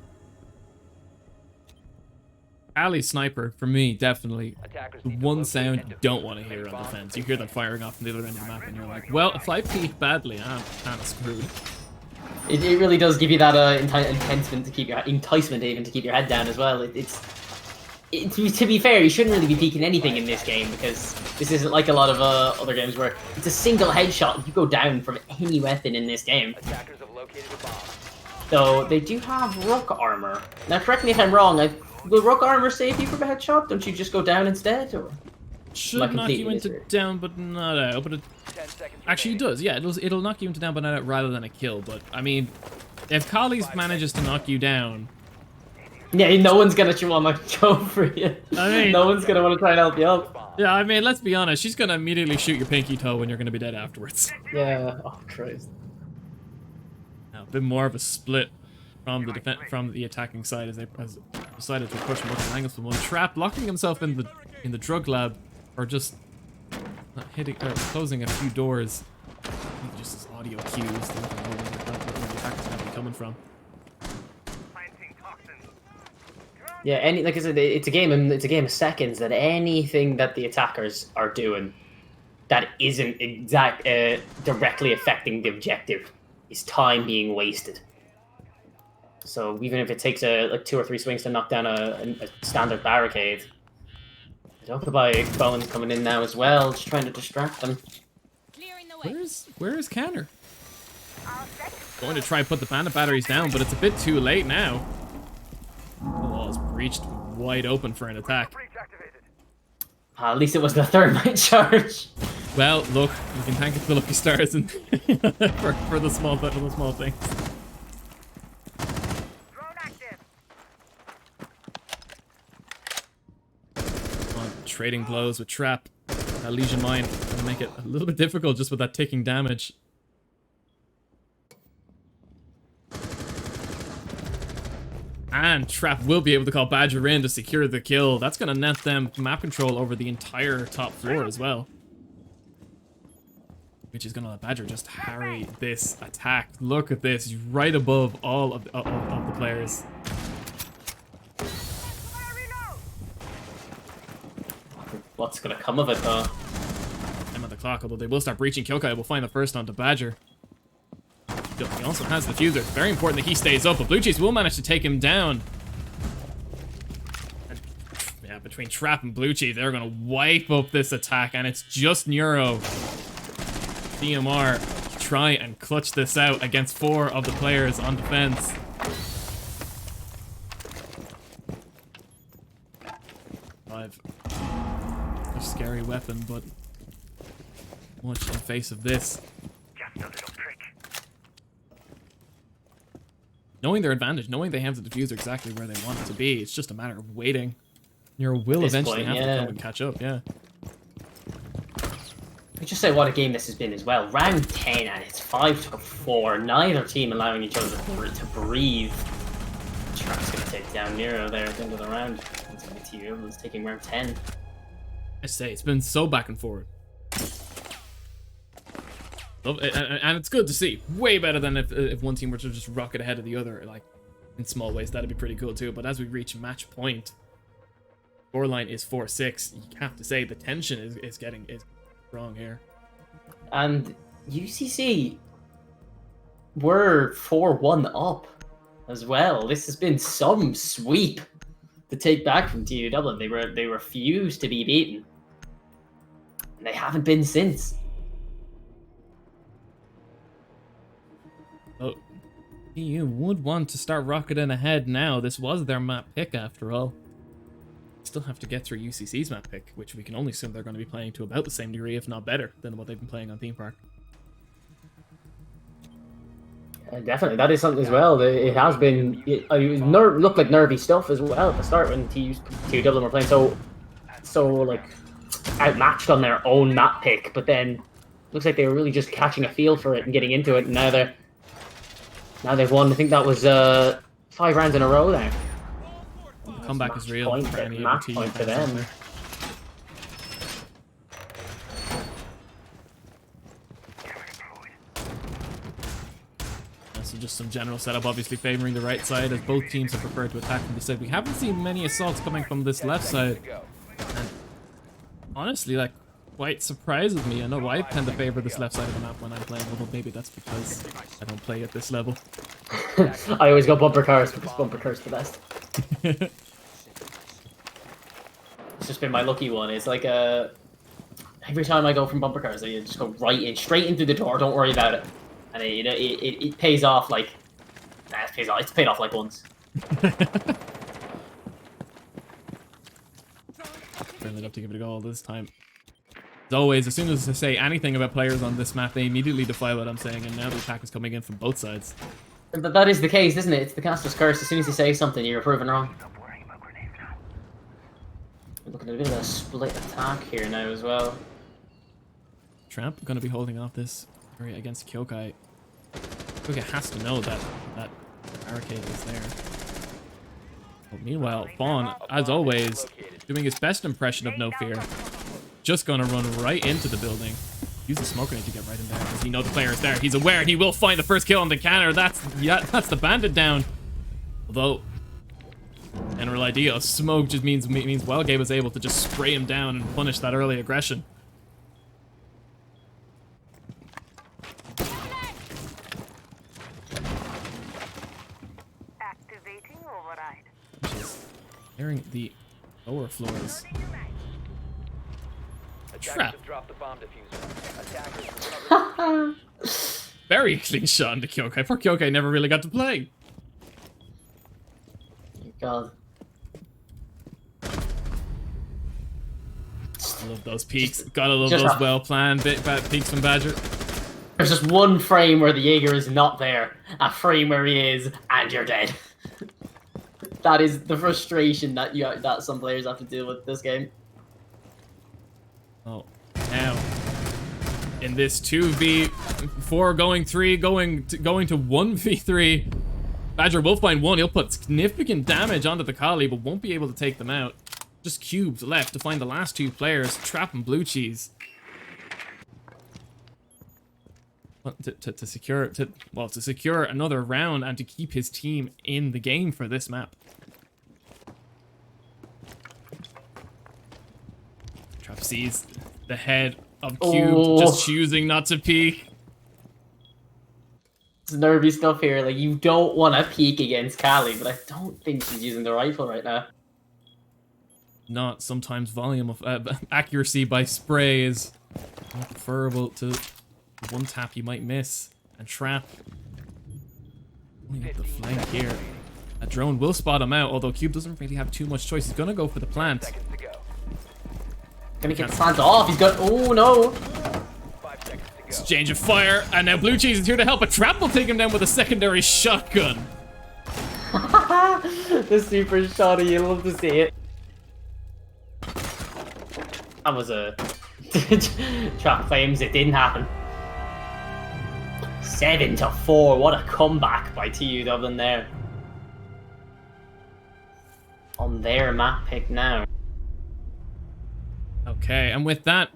Ali Sniper, for me, definitely Attackers the need to one locate sound and you don't defuse want to the hear main on the bomb. fence. You hear them firing off from the other end of the map, and you're like, well, if I peek badly, I'm kind of screwed. It really does give you that enticement to keep your enticement even to keep your head down as well. To be fair, you shouldn't really be peeking anything in this game because this isn't like a lot of other games where it's a single headshot. You go down from any weapon in this game. Attackers have located a bomb. Though they do have Rook armor. Now, correct me if I'm wrong. Will Rook armor save you from a headshot? Don't you just go down instead? Or Should Like knock you completely into misread. down, but not out. But 10 seconds actually, it remaining. does. Yeah, it'll knock you into down, but not out rather than a kill. But I mean, if Kali's manages to knock you down, yeah, no one's gonna want to go for you. I mean- no one's gonna want to try and help you up. yeah, I mean, let's be honest, she's gonna immediately shoot your pinky toe when you're gonna be dead afterwards. Yeah. Oh Christ. Now, a bit more of a split from the attacking side as they decided to push multiple angles from one. Trap locking himself in the drug lab, or just not hitting or closing a few doors. I think just as audio cues to let them know where the attackers might be coming from. Planting toxins. Yeah. Like I said, it's a game of seconds. That anything that the attackers are doing that isn't directly affecting the objective is time being wasted. So even if it takes like 2 or 3 swings to knock down a standard barricade, Occupy Bowen's coming in now as well, just trying to distract them. Clearing the way. Where is Canner? Going to try and put the bandit batteries down, but it's a bit too late now. The wall is breached wide open for an attack. Breach activated. At least it was the thermite charge. Well, look, you can thank it for the lucky stars and for the small things. Drone active. On trading blows with Trap. Legion Mine gonna make it a little bit difficult just with that ticking damage. And Trap will be able to call Badger in to secure the kill. That's gonna net them map control over the entire top floor as well. Which is gonna let Badger just harry this attack. Look at this, he's right above all of the players. What's gonna come of it though? Time on the clock, although they will start breaching. Kyokai will find the first onto Badger. He also has the fuser. It's very important that he stays up, but Blue Cheese will manage to take him down. And, yeah, between Trap and Blue Cheese, they're gonna wipe up this attack, and it's just Neuro. DMR try and clutch this out against 4 of the players on defense. Five. A scary weapon, but much in face of this. Just a little prick. Knowing their advantage, knowing they have the diffuser exactly where they want it to be, it's just a matter of waiting. Neuro will this eventually point, have to yeah. come and catch up, yeah. We just say what a game this has been as well. Round 10 and it's 5-4. Neither team allowing each other to breathe. Trap's gonna take down Nero there at the end of the round. It's gonna be TU was taking round 10. I say, it's been so back and forward. And it's good to see. Way better than if one team were to just rocket ahead of the other, like, in small ways. That'd be pretty cool too. But as we reach match point, scoreline is 4-6. You have to say the tension is strong here. And UCC were 4-1 up as well. This has been some sweep to take back from TU Dublin. They refused to be beaten. And they haven't been since. Oh, you would want to start rocketing ahead now. This was their map pick after all. still have to get through UCC's map pick, which we can only assume they're going to be playing to about the same degree, if not better, than what they've been playing on Theme Park. Definitely, that is something as well. It has been. It looked like nervy stuff as well at the start when TU Dublin were playing so like outmatched on their own map pick, but then looks like they were really just catching a feel for it and getting into it. And now they've won. I think that was 5 rounds in a row now. Comeback is real for any match team. point for them. So just some general setup, obviously favoring the right side, as both teams have preferred to attack from the side. We haven't seen many assaults coming from this left side. And honestly, that quite surprises me. I know I tend to favor this left side of the map when I'm playing, although maybe that's because I don't play at this level. I always go bumper cars because bumper cars the best. It's just been my lucky one. It's like every time I go from bumper cars, I just go straight into the door. Don't worry about it. And it pays off like, it pays off. It's paid off like once. Certainly enough to give it a go all this time. As always, as soon as I say anything about players on this map, they immediately defy what I'm saying, and now the attack is coming in from both sides. But that is the case, isn't it? It's the caster's curse. As soon as you say something, you're proven wrong. We're looking at a bit of a split attack here now as well. Tramp going to be holding off this area against Kyokai. Kyokai has to know that that barricade is there. But meanwhile, Fawn, as always, doing his best impression of No Fear. Just going to run right into the building. Use the smoke grenade to get right in there because he knows the player is there. He's aware and he will find the first kill on the canner. That's the bandit down. Although, general idea of smoke just means Wellgate was able to just spray him down and punish that early aggression. Activating override. Which is clearing the lower floors. Trap. Drop the bomb diffuser. Very clean shot into Kyokai. Poor Kyokai never really got to play. God. I love those peaks. Gotta love those well planned peaks from Badger. There's just one frame where the Jaeger is not there, a frame where he is, and you're dead. That is the frustration that some players have to deal with this game. Oh, now in this 2v4 going 3, going to 1v3, Badger will find one. He'll put significant damage onto the Kali, but won't be able to take them out. Just cubes left to find the last 2 players, Trap and Blue Cheese. To secure another round and to keep his team in the game for this map. Trap sees the head of Cube just choosing not to peek. It's nervy stuff here. Like, you don't want to peek against Kali, but I don't think she's using the rifle right now. Not sometimes volume of accuracy by spray is more preferable to one tap you might miss. And Trap pulling up the flank here. A drone will spot him out, although Cube doesn't really have too much choice. He's gonna go for the plant. Gonna get the plant off. He's got. Oh no! 5 seconds to go. Exchange of fire, and now Blue Cheese is here to help, but Trap will take him down with a secondary shotgun. The super shotty, you love to see it. That was a Trap claims it didn't happen. 7-4, what a comeback by TU Dublin there. On their map pick now. Okay, and with that,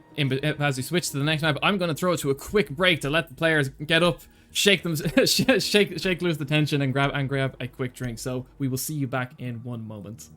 as we switch to the next map, I'm going to throw it to a quick break to let the players get up, shake them, shake loose the tension, and grab a quick drink. So we will see you back in 1 moment.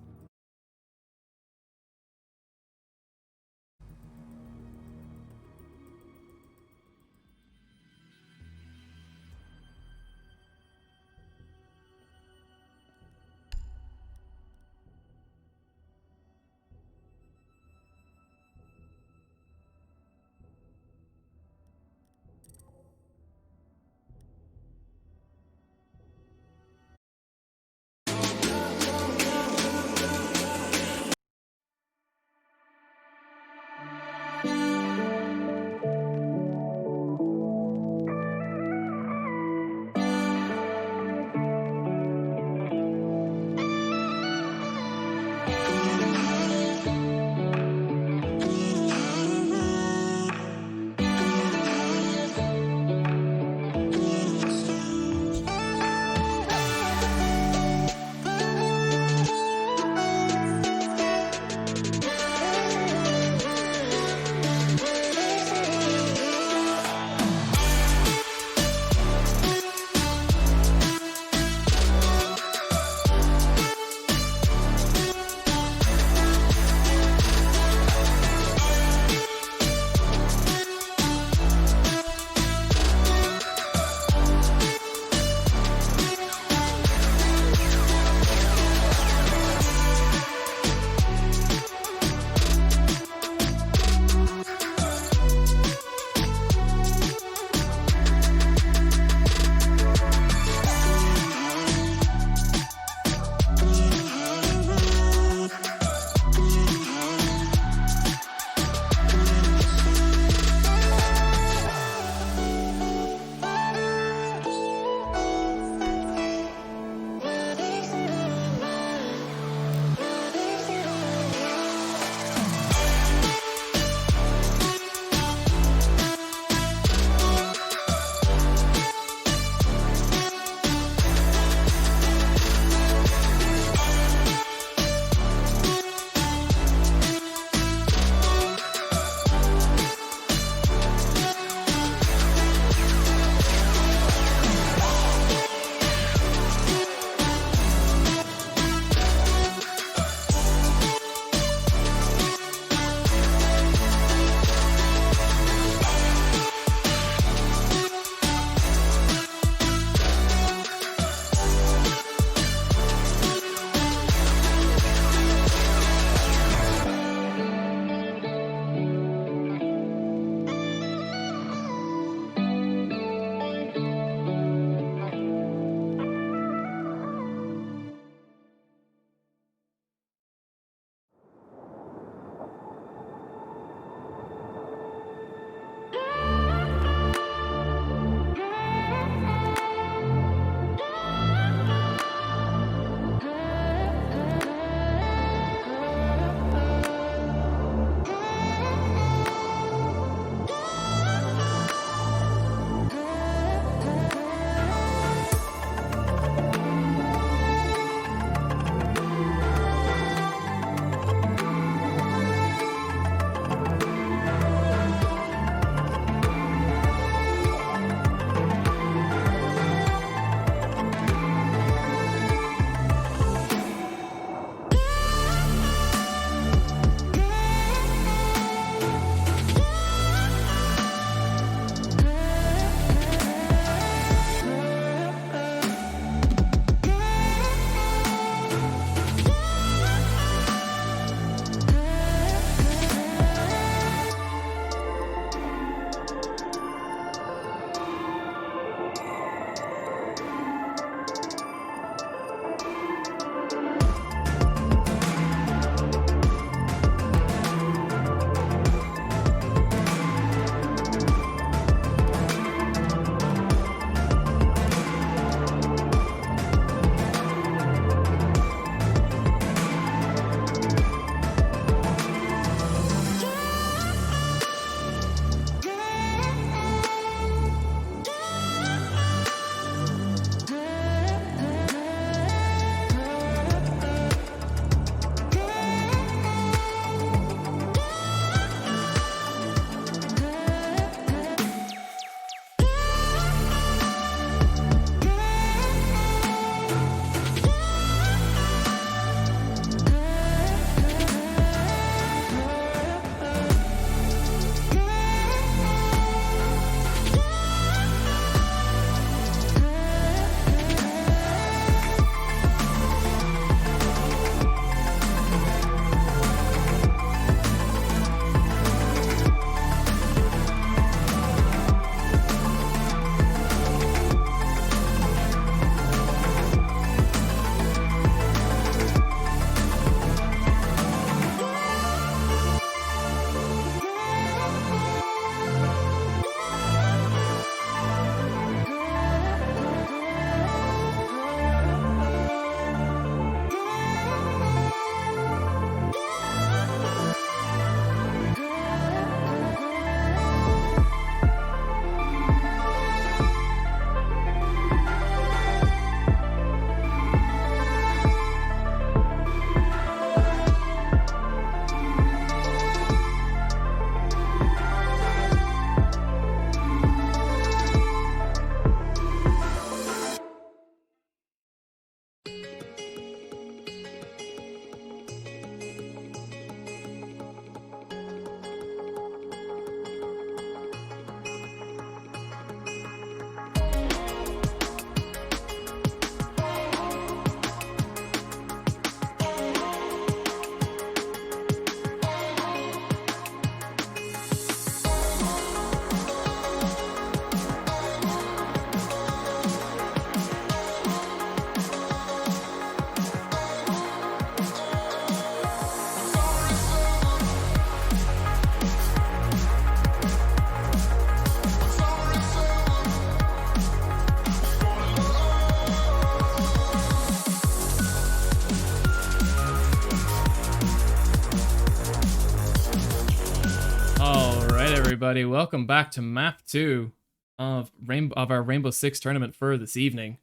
everybody. Welcome back to map 2 of our Rainbow Six tournament for this evening.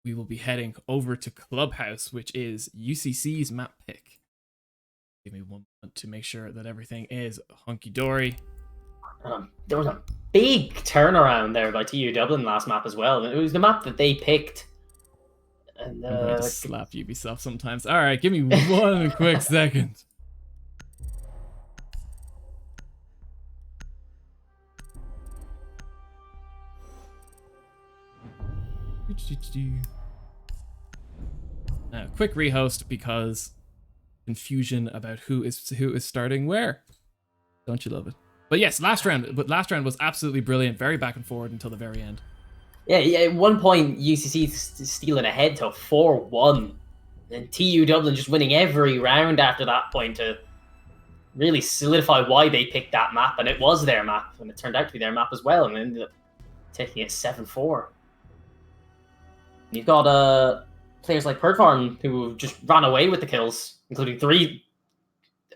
We will be heading over to Clubhouse, which is UCC's map pick. Give me one moment to make sure that everything is hunky-dory. There was a big turnaround there by TU Dublin last map as well. It was the map that they picked. And, I'm going to slap Ubisoft sometimes. Alright, give me one quick second. Quick rehost because confusion about who is starting where. Don't you love it? But yes, last round was absolutely brilliant, very back and forward until the very end. Yeah, at one point UCC stealing ahead to 4-1, and TU Dublin just winning every round after that point to really solidify why they picked that map, and it was their map, and it turned out to be their map as well, and ended up taking it 7-4. You've got players like Perkfarm who just ran away with the kills, including 3,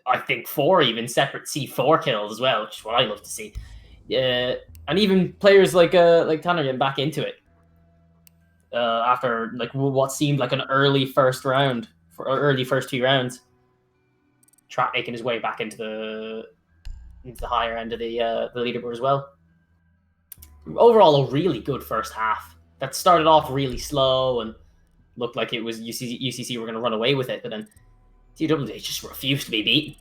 I think 4 even separate C4 kills as well, which is what I love to see. And even players like Tanner getting back into it after like what seemed like an early first round early first 2 rounds. Trap making his way back into the higher end of the leaderboard as well. Overall, a really good first half. That started off really slow and looked like it was UCC were going to run away with it, but then TW just refused to be beaten.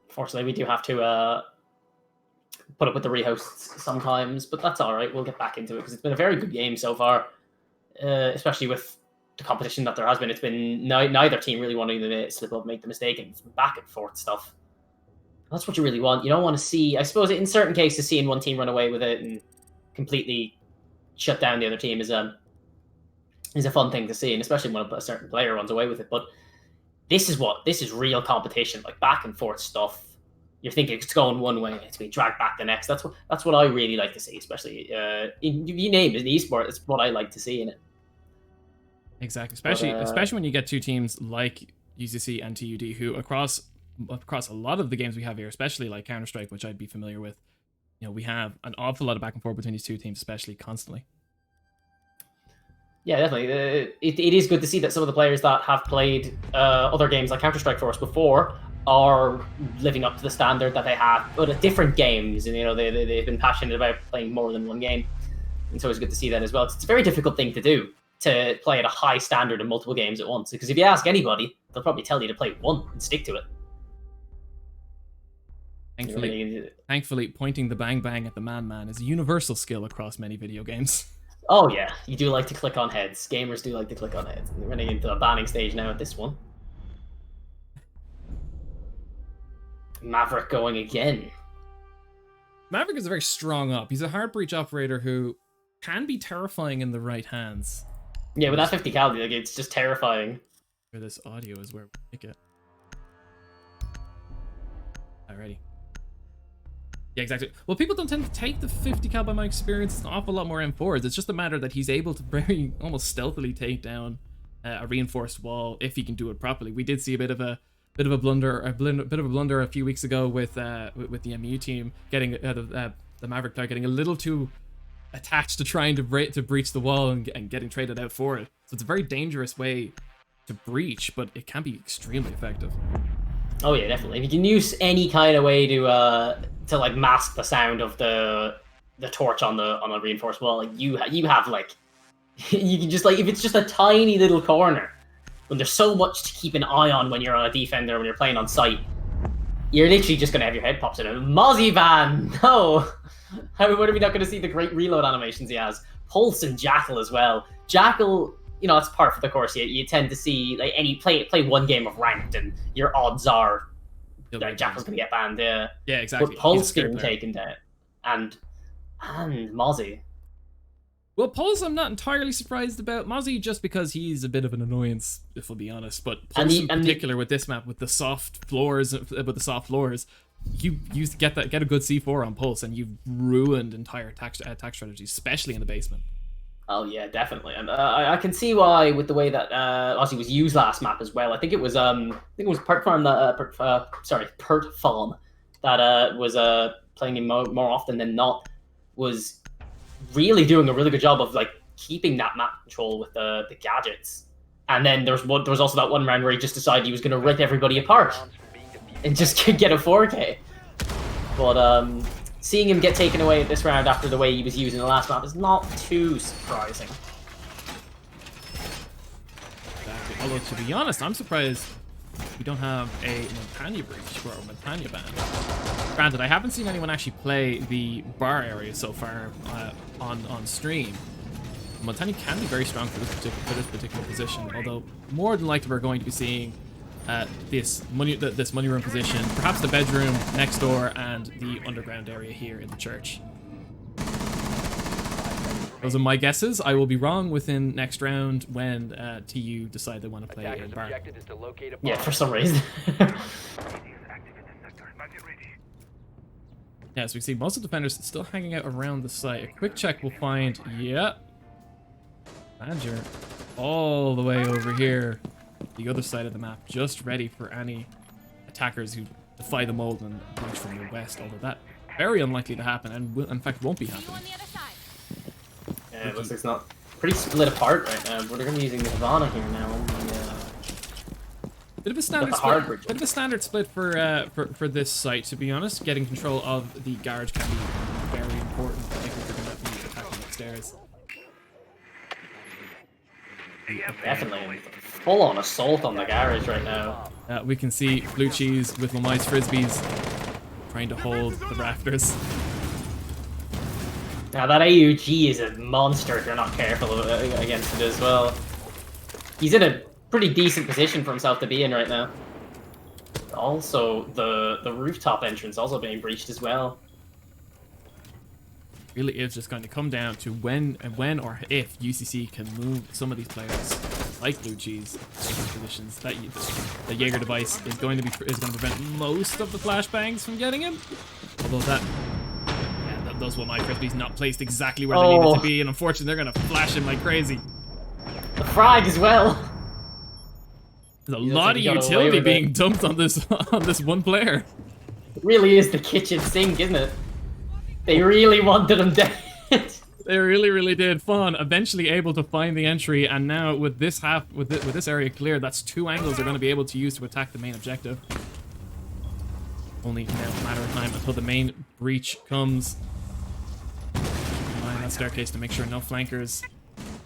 Fortunately, we do have to put up with the rehosts sometimes, but that's all right. We'll get back into it because it's been a very good game so far, especially with the competition that there has been. It's been neither team really wanting to slip up, make the mistake, and it's been back and forth stuff. That's what you really want. You don't want to see, I suppose, in certain cases, seeing one team run away with it and completely shut down the other team is a fun thing to see, and especially when a certain player runs away with it. But this is real competition, like back and forth stuff. You're thinking it's going one way, it's being dragged back the next. That's what I really like to see, especially you name it, in esport. It's what I like to see in it. Exactly, especially when you get 2 teams like UCC and TUD who across a lot of the games we have here, especially like Counter-Strike, which I'd be familiar with, you know, we have an awful lot of back and forth between these 2 teams, especially constantly. Yeah, definitely. It is good to see that some of the players that have played other games like Counter-Strike for us before are living up to the standard that they have, but at different games, and you know they've been passionate about playing more than one game. And so it's good to see that as well. It's a very difficult thing to do, to play at a high standard in multiple games at once, because if you ask anybody, they'll probably tell you to play one and stick to it. Thankfully, pointing the bang bang at the man is a universal skill across many video games. Oh yeah, you do like to click on heads. Gamers do like to click on heads. We're running into a banning stage now at this one. Maverick going again. Maverick is a very strong op. He's a hard breach operator who can be terrifying in the right hands. Yeah, with that 50 cal, like, it's just terrifying. Where this audio is where we make it. Alrighty. Yeah, exactly. Well, people don't tend to take the 50 cal by my experience. It's an awful lot more M4s. It's just a matter that he's able to very almost stealthily take down a reinforced wall if he can do it properly. We did see a bit of a blunder a few weeks ago with the MU team getting the Maverick player getting a little too attached to trying to breach the wall and getting traded out for it. So it's a very dangerous way to breach, but it can be extremely effective. Oh yeah, definitely. If you can use any kind of way to like mask the sound of the torch on a reinforced wall, like you have like you can just like, if it's just a tiny little corner, when there's so much to keep an eye on when you're on a defender, when you're playing on site, you're literally just gonna have your head popped in. Mozzie Van, no. How are we not going to see the great reload animations he has? Pulse and Jackal as well. Jackal, you know, it's part of the course. You tend to see like play one game of ranked, and your odds are Jackal's going to get banned. Yeah, exactly. But Pulse getting taken down, and Mozzie. Well, Pulse, I'm not entirely surprised about. Mozzie, just because he's a bit of an annoyance, if we'll be honest. But Pulse in particular with this map, with the soft floors, you get a good C4 on Pulse, and you've ruined entire attack strategies, especially in the basement. Oh yeah, definitely, and I can see why with the way that Aussie was used last map as well. I think it was Pert Farm that Pert Farm that was playing him more often than not, was really doing a really good job of like keeping that map control with the gadgets. And then there was also that one round where he just decided he was going to rip everybody apart and just get a 4K. But seeing him get taken away at this round after the way he was used in the last map is not too surprising. Exactly. Although, to be honest, I'm surprised we don't have a Montagna breach or a Montagna ban. Granted, I haven't seen anyone actually play the bar area so far on stream. Montagna can be very strong for this particular position, although more than likely we're going to be seeing this money room position, perhaps the bedroom next door, and the underground area here in the church. Those are my guesses. I will be wrong within next round when TU decide they want to play in bar. Yeah, for some reason. Yeah, so we see most of the defenders still hanging out around the site. A quick check will find, yeah, Badger all the way over here, the other side of the map, just ready for any attackers who defy the mold and breach from the west, although that very unlikely to happen and will, in fact won't be happening. On the other side. Yeah, it looks like it's not pretty split apart right now, but they're going to be using the Havana here now. Bit of a standard split. Bit of a standard split for this site, to be honest. Getting control of the garage can be very important, particularly if they're going to be attacking upstairs. Definitely full-on assault on the garage right now. We can see Blue Cheese with Lamai's Frisbees trying to hold the rafters. Now that AUG is a monster if you're not careful against it as well. He's in a pretty decent position for himself to be in right now. Also, the rooftop entrance also being breached as well. Really is just going to come down to when or if UCC can move some of these players like Blue Cheese into positions that the Jaeger device is going to prevent most of the flashbangs from getting him. Although those were my Frisbees not placed exactly where they needed to be, and unfortunately they're going to flash him like crazy. The frag as well. There's a lot of utility being dumped on this one player. It really is the kitchen sink, isn't it? They really wanted him dead. They really, really did. Fawn eventually able to find the entry, and now with this area cleared, that's 2 angles they're going to be able to use to attack the main objective. Only now a matter of time until the main breach comes. Mind that staircase to make sure no flankers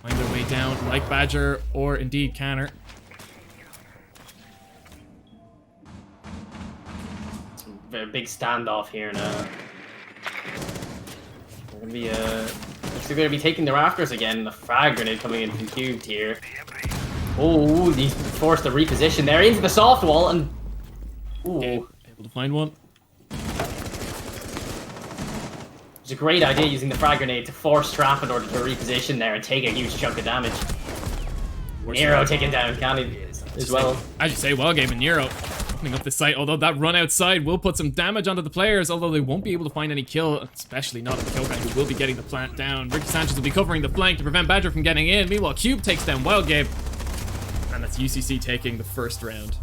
find their way down, like Badger or indeed Canner. Very big standoff here now. They're going to be taking the rafters again. The frag grenade coming in from Cubed here. Oh, he's forced to reposition there into the soft wall and... Ooh. Okay, able to find one. It's a great idea using the frag grenade to force trap in order to reposition there and take a huge chunk of damage. Nero taking down Canny as well. As you say, well game and Nero opening up the site, although that run outside will put some damage onto the players, although they won't be able to find any kill, especially not the Killcam, who will be getting the plant down. Ricky Sanchez will be covering the flank to prevent Badger from getting in. Meanwhile, Cube takes down Wild Game, and that's UCC taking the first round.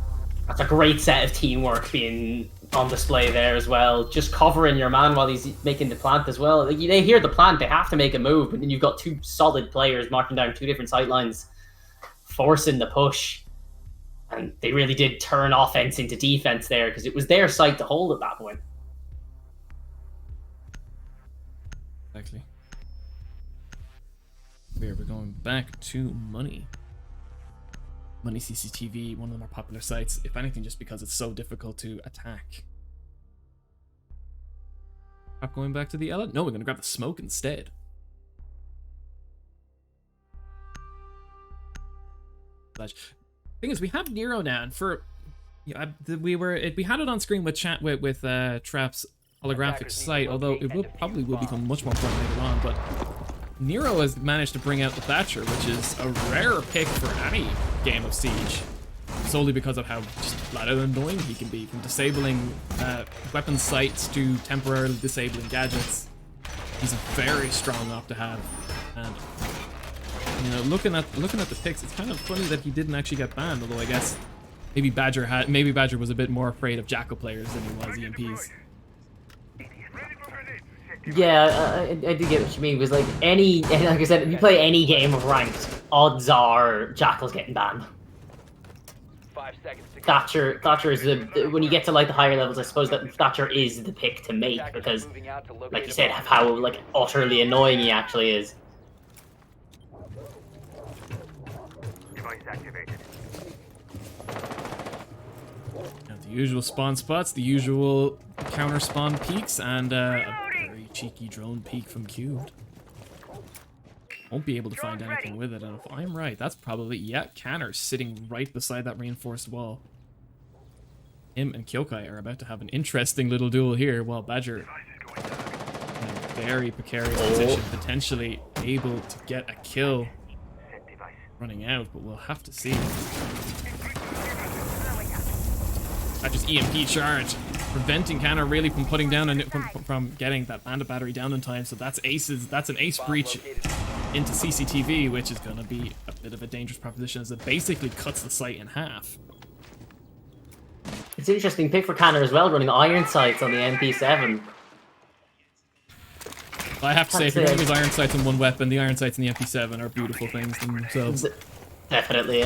That's a great set of teamwork being on display there as well. Just covering your man while he's making the plant as well. Like, they hear the plant, they have to make a move, but then you've got 2 solid players marking down 2 different sight lines, forcing the push. And they really did turn offense into defense there, because it was their site to hold at that point. Exactly. We're going back to Money. Money CCTV, one of the more popular sites, if anything, just because it's so difficult to attack. Not going back to the Ella? No, we're going to grab the smoke instead. Thing is, we have Nero now, and for we had it on screen with chat with Trap's holographic sight, although it probably will become much more important later on. But Nero has managed to bring out the Thatcher, which is a rare pick for any game of Siege, solely because of how just flat out annoying he can be, from disabling weapon sights to temporarily disabling gadgets. He's a very strong op to have, and You know, looking at the picks, it's kind of funny that he didn't actually get banned. Although I guess maybe Badger was a bit more afraid of Jackal players than he was EMPs. Yeah, I do get what you mean. It was like like I said, if you play any game of ranked, odds are Jackal's getting banned. 5 seconds to go. Thatcher is when you get to like the higher levels, I suppose that Thatcher is the pick to make because, Moving out to locate like you a said, bomb. how like utterly annoying he actually is. Device activated. Now, the usual spawn spots, the usual counter spawn peaks, and a very cheeky drone peek from Cubed. Won't be able to find anything with it, and if I'm right, that's probably, yeah, Canner sitting right beside that reinforced wall. Him and Kyokai are about to have an interesting little duel here, while Badger in a very precarious position, potentially able to get a kill. Set device. Running out, but we'll have to see. Badger's EMP charge, preventing Canner really from putting down from getting that bandit battery down in time. So that's an ace breach into CCTV, which is going to be a bit of a dangerous proposition as it basically cuts the site in half. It's an interesting pick for Canner as well, running iron sights on the MP7. I have to say, if you're going to use iron sights in one weapon, the iron sights in the MP7 are beautiful things themselves. Definitely.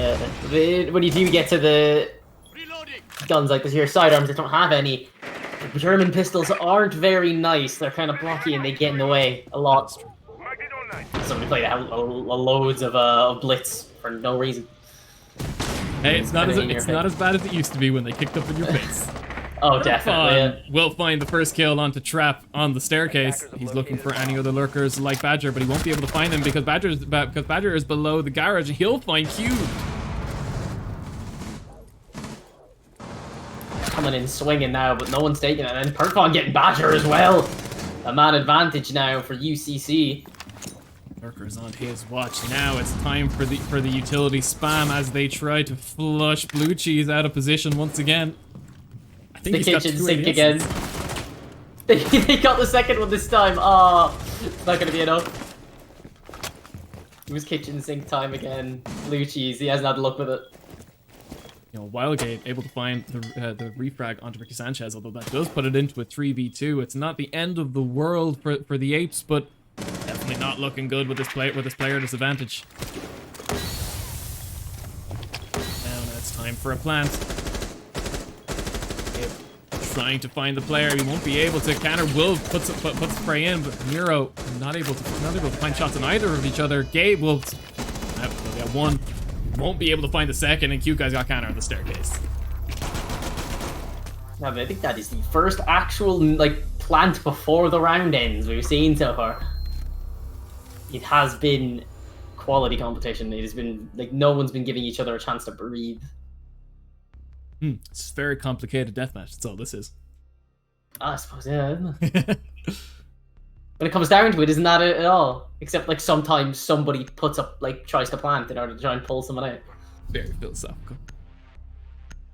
When you do get to the guns like this, your sidearms that don't have any, the German pistols aren't very nice. They're kind of blocky and they get in the way a lot. Magnet online. Somebody played loads of Blitz for no reason. Hey, it's not as bad as it used to be when they kicked up in your face. Oh, definitely. Will find the first kill onto Trap on the staircase. He's looking for any other lurkers like Badger, but he won't be able to find them because Badger is below the garage. He'll find Cube. Coming in swinging now, but no one's taking it. And Perfon getting Badger as well. A man advantage now for UCC. Lurkers on his watch. Now it's time for the utility spam as they try to flush Blue Cheese out of position once again. I think The he's got kitchen two sink ADSs. again. They got the second one this time. Oh, it's not gonna be enough. It was kitchen sink time again. Blue Cheese, he hasn't had luck with it. You know, Wildgate able to find the refrag onto Ricky Sanchez, although that does put it into a 3v2. It's not the end of the world for the Apes, but definitely not looking good with this player disadvantage. Now it's time for a plant. Trying to find the player, he won't be able to. Canner will put spray in, but Nero not able to find shots on either of each other. Gabe will get one, won't be able to find the second, and Cute Guy's got Canner on the staircase. Yeah, but I think that is the first actual like plant before the round ends we've seen so far. It has been quality competition. It has been like no one's been giving each other a chance to breathe. It's a very complicated deathmatch. That's all this is. I suppose, yeah, isn't it? When it comes down to it, isn't that it at all? Except like sometimes somebody puts up tries to plant in order to try and pull someone out. Very philosophical.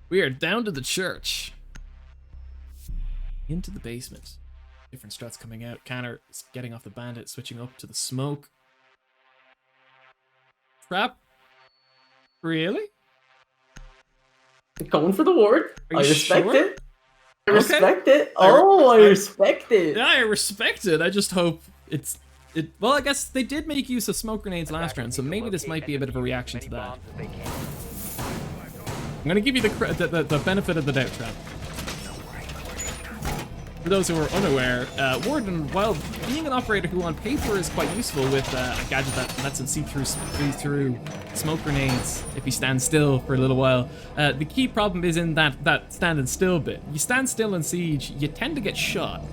We are down to the church. Into the basement. Different struts coming out. Canner is getting off the bandit, switching up to the smoke. Trap? Really? Going for the ward. Are I you respect sure? it. I respect it. I Oh, I respect it. Yeah, I respect it. I just hope it. Well, I guess they did make use of smoke grenades last round, so maybe this might be a bit of a reaction to that. I'm gonna give you the benefit of the doubt, Trap. For those who are unaware, Warden, while being an operator who on paper is quite useful with a gadget that lets him see through smoke grenades if he stands still for a little while, the key problem is in that standing still bit. You stand still in Siege, you tend to get shot.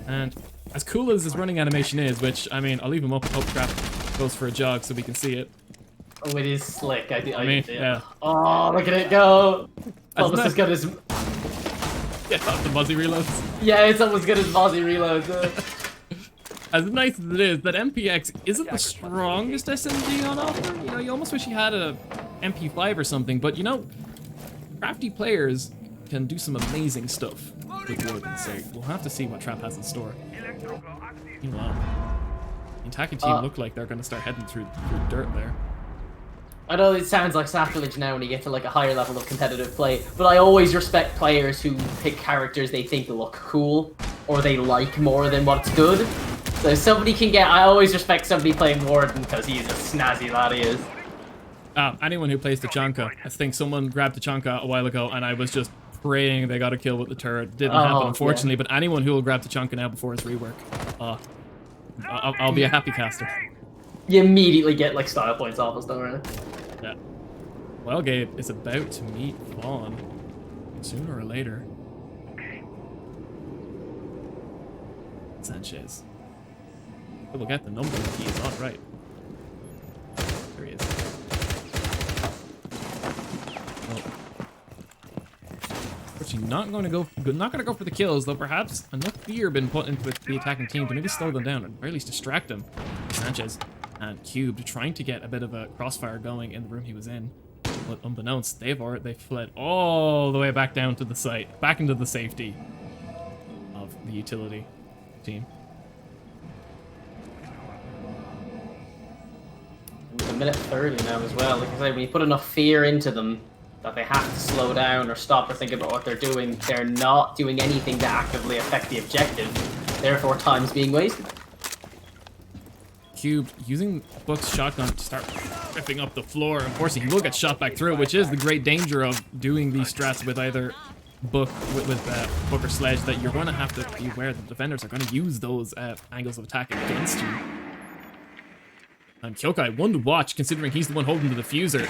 And as cool as his running animation is, which, I mean, I'll leave him up, hope Trap goes for a jog so we can see it. Oh, it is slick. I mean, see it. yeah. Oh, look at it go. Almost not- as good as... Yeah, the Muzzy reloads. Yeah, it's almost as good as Mozzie reloads. As nice as it is, that MPX isn't the strongest SMG on offer. You know, you almost wish you had a MP5 or something, but you know, crafty players can do some amazing stuff with Warden, so we'll have to see what Trap has in store. Meanwhile, The attacking team look like they're going to start heading through dirt there. I know it sounds like sacrilege now when you get to like a higher level of competitive play, but I always respect players who pick characters they think look cool or they like more than what's good. So somebody can get. I always respect somebody playing Warden because he's a snazzy lad. He is. Anyone who plays Tachanka, I think someone grabbed Tachanka a while ago, and I was just praying they got a kill with the turret. Didn't happen, unfortunately. But anyone who will grab Tachanka now before his rework, I'll be a happy caster. You immediately get like style points off us, don't you? Yeah. Wellgate is about to meet Vaughn sooner or later. Sanchez. We'll get the number if he is not right. There he is. Well, unfortunately, not going to go for the kills, though. Perhaps enough fear been put into the attacking team to maybe slow them down, or at very least distract them. Sanchez and Cubed trying to get a bit of a crossfire going in the room he was in, but unbeknownst, they fled all the way back down to the site, back into the safety of the utility team. It's a minute 30 now as well. Like I say, when you put enough fear into them that they have to slow down or stop or think about what they're doing, they're not doing anything to actively affect the objective. Therefore, time's being wasted. Cubed using Book's shotgun to start ripping up the floor. Unfortunately, he will get shot back through, which is the great danger of doing these strats with either Book Book or Sledge, that you're going to have to be aware that defenders are going to use those angles of attack against you. And Kyokai, one to watch, considering he's the one holding the diffuser.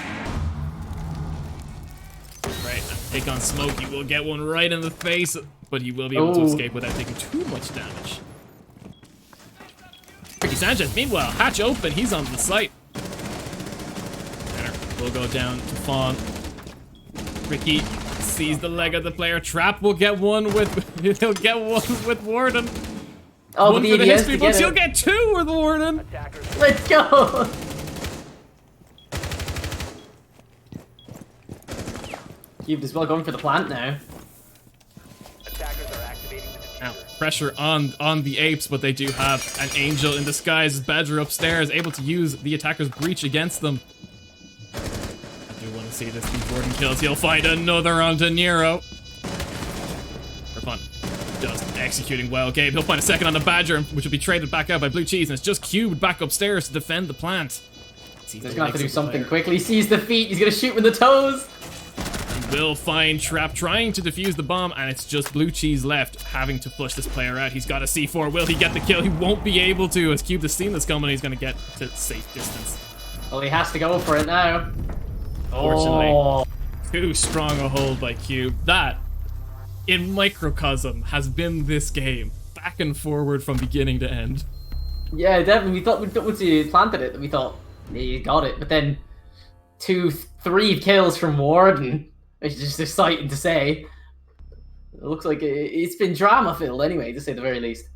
Right, and take on Smoke. He will get one right in the face, but he will be able to escape without taking too much damage. Ricky Sanchez, meanwhile, hatch open. He's on the site. Will go down to Fawn. Ricky sees the leg of the player. Trap will get one with. He'll get one with Warden. Oh, one but for the he has history to books. get He'll get two with Warden. Attackers Let's go! Cubed is well going for the plant now. Attackers are activating the diffuser. Now, pressure on the apes, but they do have an angel in disguise. Badger upstairs, able to use the attacker's breach against them. I do want to see this. These Warden kills. He'll find another on De Niro. For fun. Just executing well. Gabe, he'll find a second on the Badger, which will be traded back out by Blue Cheese, and it's just Cubed back upstairs to defend the plant. He's gonna have to do something quickly. He sees the feet. He's gonna shoot with the toes. He will find Trap trying to defuse the bomb, and it's just Blue Cheese left, having to flush this player out. He's got a C4. Will he get the kill? He won't be able to, as Cubed has seen this coming. He's gonna get to safe distance. Well, he has to go for it now. Fortunately, Oh. too strong a hold by Cube. That, in microcosm, has been this game. Back and forward from beginning to end. Yeah, definitely. We thought once you planted it, we thought yeah, you got it. But then 2-3 kills from Warden, which is just exciting to say. It looks like it's been drama filled anyway, to say the very least.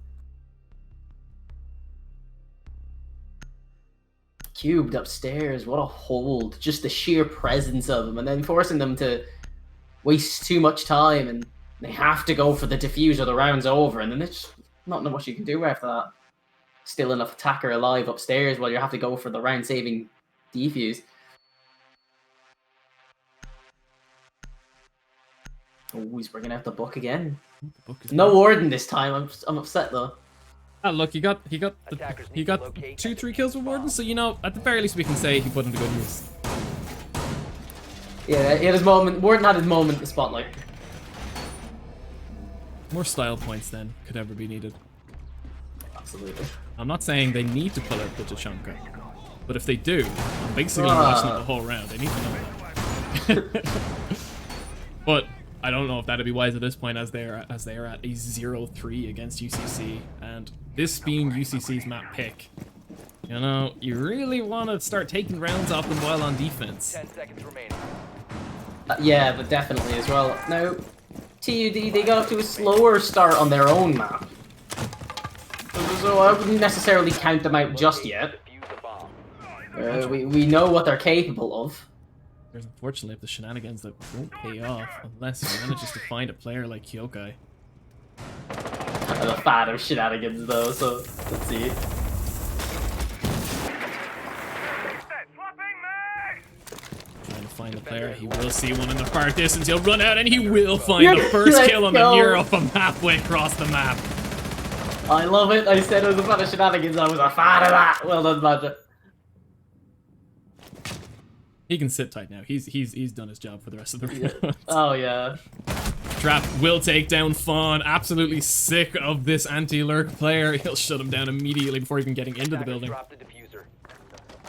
Cubed upstairs, what a hold. Just the sheer presence of them, and then forcing them to waste too much time, and they have to go for the diffuser, the round's over, and then it's not much you can do after that. Still enough attacker alive upstairs while you have to go for the round saving defuse. Oh, he's bringing out the book again. No Warden this time. I'm upset though. Ah, look, he got 2-3 kills with Warden, so you know, at the very least we can say he put in the good moves. Yeah, he had his moment. Warden had his moment in the spotlight. More style points then could ever be needed. Absolutely. I'm not saying they need to pull out the Tachanka, but if they do, I'm basically watching them the whole round. They need to know that. But I don't know if that'd be wise at this point, as they are at a 0-3 against UCC, and this being UCC's map pick. You know, you really want to start taking rounds off them while on defense. 10 seconds remaining. Yeah, but definitely as well. Now, TUD, they got off to a slower start on their own map. So I wouldn't necessarily count them out just yet. Defuse the bomb. We know what they're capable of. There's unfortunately the shenanigans that won't pay off unless he manages to find a player like Kyokai. I'm a fan of shenanigans though, so let's see. find the player. He will see one in the far distance. He'll run out and he will find the first kill on the Euro from halfway across the map. I love it. I said I was a fan of shenanigans. I was a fan of that. Well done, Badger. He can sit tight now. He's done his job for the rest of the round. Oh yeah. Trap will take down Fawn. Absolutely sick of this anti-lurk player. He'll shut him down immediately before even getting into the building. Drop the diffuser.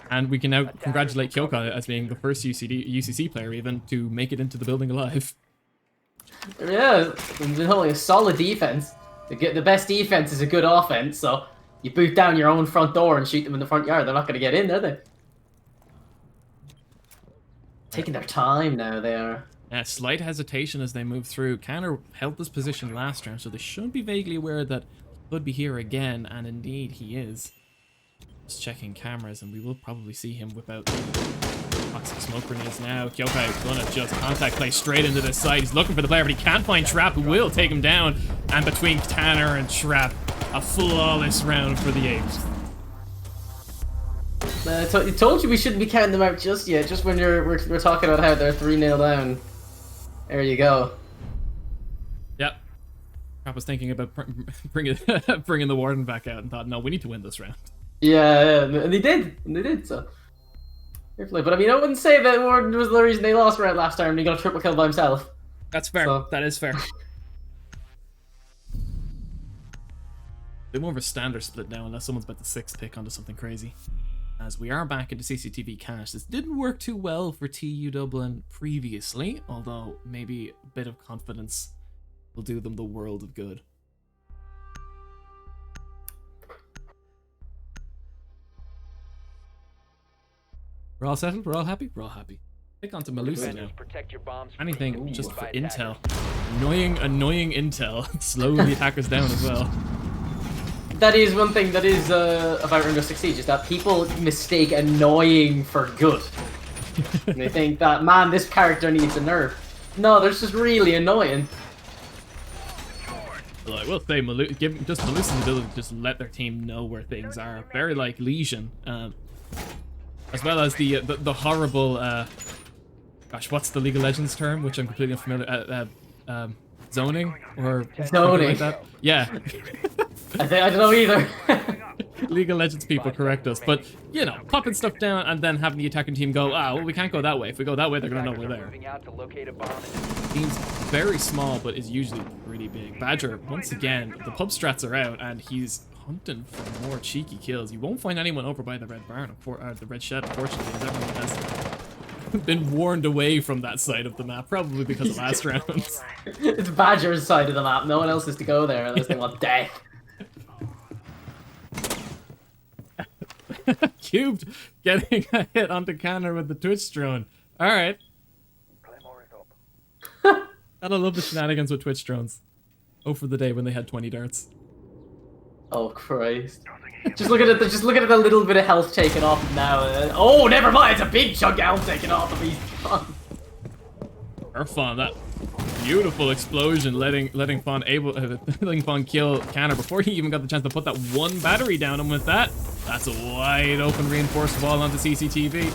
And we can now congratulate Kyoka as being the first UCC player even to make it into the building alive. Yeah, it's been holding a solid defense. The best defense is a good offense, so you boot down your own front door and shoot them in the front yard. They're not going to get in, are they? Taking their time now, they are. Yeah, slight hesitation as they move through. Canner held this position last round, so they should be vaguely aware that he could be here again, and indeed he is. Just checking cameras, and we will probably see him whip out toxic smoke grenades now. Kyoka is gonna just contact play straight into this side. He's looking for the player, but he can't find Trap, who will take him down. And between Tanner and Trap, a flawless round for the Apes. I told you we shouldn't be counting them out just yet. Just when we're talking about how they're 3-0 down. There you go. Yep. Trap was thinking about bringing the Warden back out and thought, no, we need to win this round. Yeah, and they did, so. Fair play. But I mean, I wouldn't say that Warden was the reason they lost round last time and he got a triple kill by himself. That's fair. So. That is fair. Bit more of a standard split now, unless someone's about the 6th pick onto something crazy. As we are back into CCTV cash. This didn't work too well for TU Dublin previously, although maybe a bit of confidence will do them the world of good. We're all settled? We're all happy? We're all happy. Pick onto Melusa now. Protect your bombs from Anything being just used for by intel. attackers. Annoying intel. Slowly attackers down as well. That is one thing that is about Rainbow Six Siege, is that people mistake annoying for good. And they think that, man, this character needs a nerf. No, they're just really annoying. Well, I will say, give just Melusa's ability to just let their team know where things are. Very like Legion. As well as the horrible, gosh, what's the League of Legends term, which I'm completely unfamiliar, zoning? Or something like that? Yeah. I don't know either. League of Legends people correct us, but, you know, popping stuff down and then having the attacking team go, well, we can't go that way. If we go that way, they're gonna know we're there. Moving out to locate a bomb and Team's very small, but is usually pretty big. Badger, once again, the pub strats are out, and he's hunting for more cheeky kills. You won't find anyone over by the red barn, the red shed, unfortunately, as everyone has been warned away from that side of the map, probably because of last round. It's Badger's side of the map. No one else is to go there unless they want death. Cubed getting a hit onto Canner with the Twitch drone. Alright. Gotta love the shenanigans with Twitch drones. Oh, for the day when they had 20 darts. Oh Christ! Just look at it. Just look at the little bit of health taken off him now. Oh, never mind. It's a big chunk of health taken off him. He's gone. Fawn, that beautiful explosion, letting Fawn kill Canner before he even got the chance to put that one battery down. And with that, that's a wide open reinforced wall onto CCTV.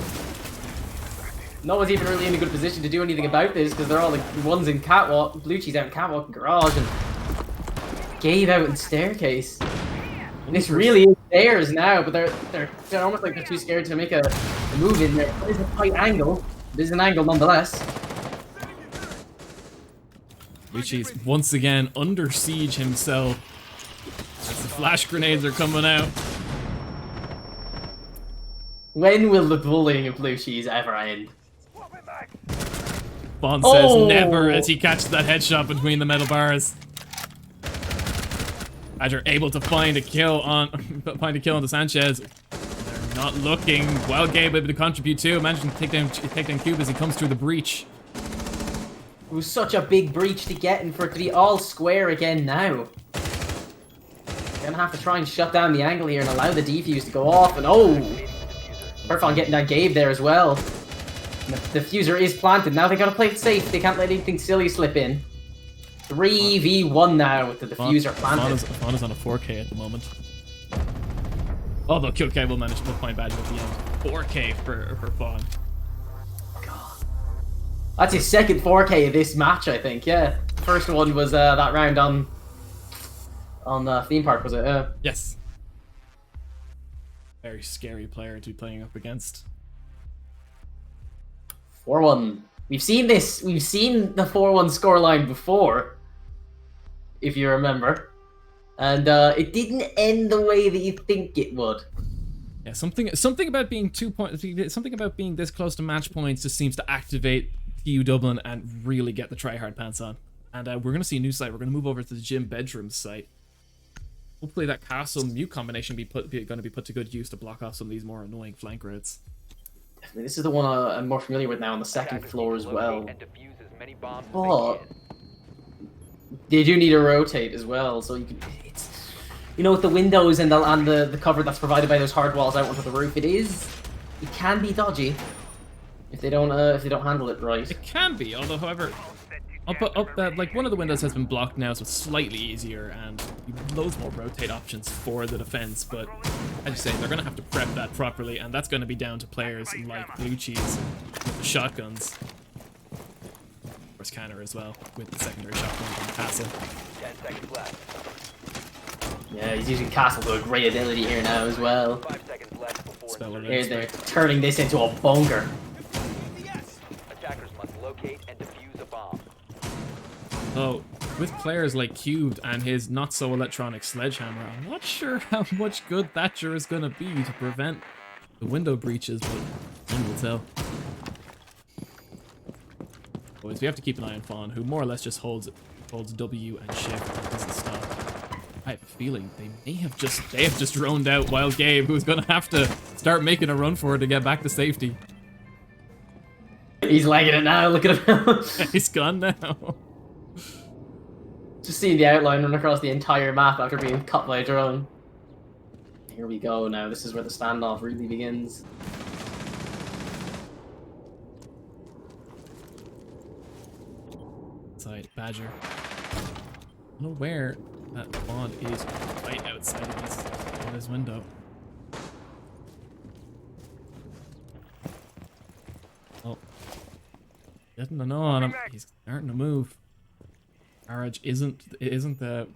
No one's even really in a good position to do anything about this because they're all like the ones in catwalk, Blue Cheese out in catwalk and garage, and Gabe out in staircase. And this really is theirs now, but they're almost like they're too scared to make a move in there. It is a tight angle. It is an angle nonetheless. Luci's once again under siege himself as the flash grenades are coming out. When will the bullying of Blue Cheese ever end? Fawn says never as he catches that headshot between the metal bars. Badger able to find a kill onto Sanchez. They're not looking. Well, Gabe able to contribute too. Managing to take down Cube as he comes through the breach. It was such a big breach to get and for it to be all square again now. Gonna have to try and shut down the angle here and allow the defuse to go off. And Perfon getting that Gabe there as well. The diffuser is planted. Now they gotta play it safe. They can't let anything silly slip in. 3v1 now with the diffuser planted. Fawn is on a 4K at the moment. Although Kyokai will manage to find Badger at the end. 4K for Fawn. That's his second 4K of this match, I think. Yeah, first one was that round on theme park, was it? Yes. Very scary player to be playing up against. 4-1. We've seen this. We've seen the 4-1 scoreline before, if you remember, and it didn't end the way that you think it would. Yeah, something about being something about being this close to match points just seems to activate TU Dublin and really get the tryhard pants on. And we're gonna see a new site. We're gonna move over to the gym bedroom site. Hopefully that castle mute combination going to be put to good use to block off some of these more annoying flank routes. I mean, this is the one I'm more familiar with now on the second Attackers floor need as to well. locate and defuse as many bombs as But they can. they do need to rotate as well, so you can. It's, you know, with the windows and the cover that's provided by those hard walls out onto the roof, it can be dodgy if they don't handle it right. It can be, although, however, like one of the windows has been blocked now, so it's slightly easier and loads more rotate options for the defense. But as you say, they're going to have to prep that properly, and that's going to be down to players like Blue Cheese with the shotguns. Of course, Canner as well with the secondary shotgun from the castle. 10 seconds left. Yeah, he's using Castle to a great ability here now as well. 5 seconds left before Spell it insertion. They're turning this into a bunker. Attackers must locate and defuse a bomb. Oh, with players like Cubed and his not-so-electronic sledgehammer, I'm not sure how much good Thatcher is going to be to prevent the window breaches, but time will tell. Boys, we have to keep an eye on Fawn, who more or less just holds W and shift and doesn't stop. I have a feeling they have just droned out Wild Gabe, who's going to have to start making a run for it to get back to safety. He's legging it now. Look at him. He's gone now. Just seeing the outline run across the entire map after being cut by a drone. Here we go now. This is where the standoff really begins. Outside, Badger. I don't know where that bond is right outside of his window. Oh. Getting to know on him. He's starting to move. Araj isn't the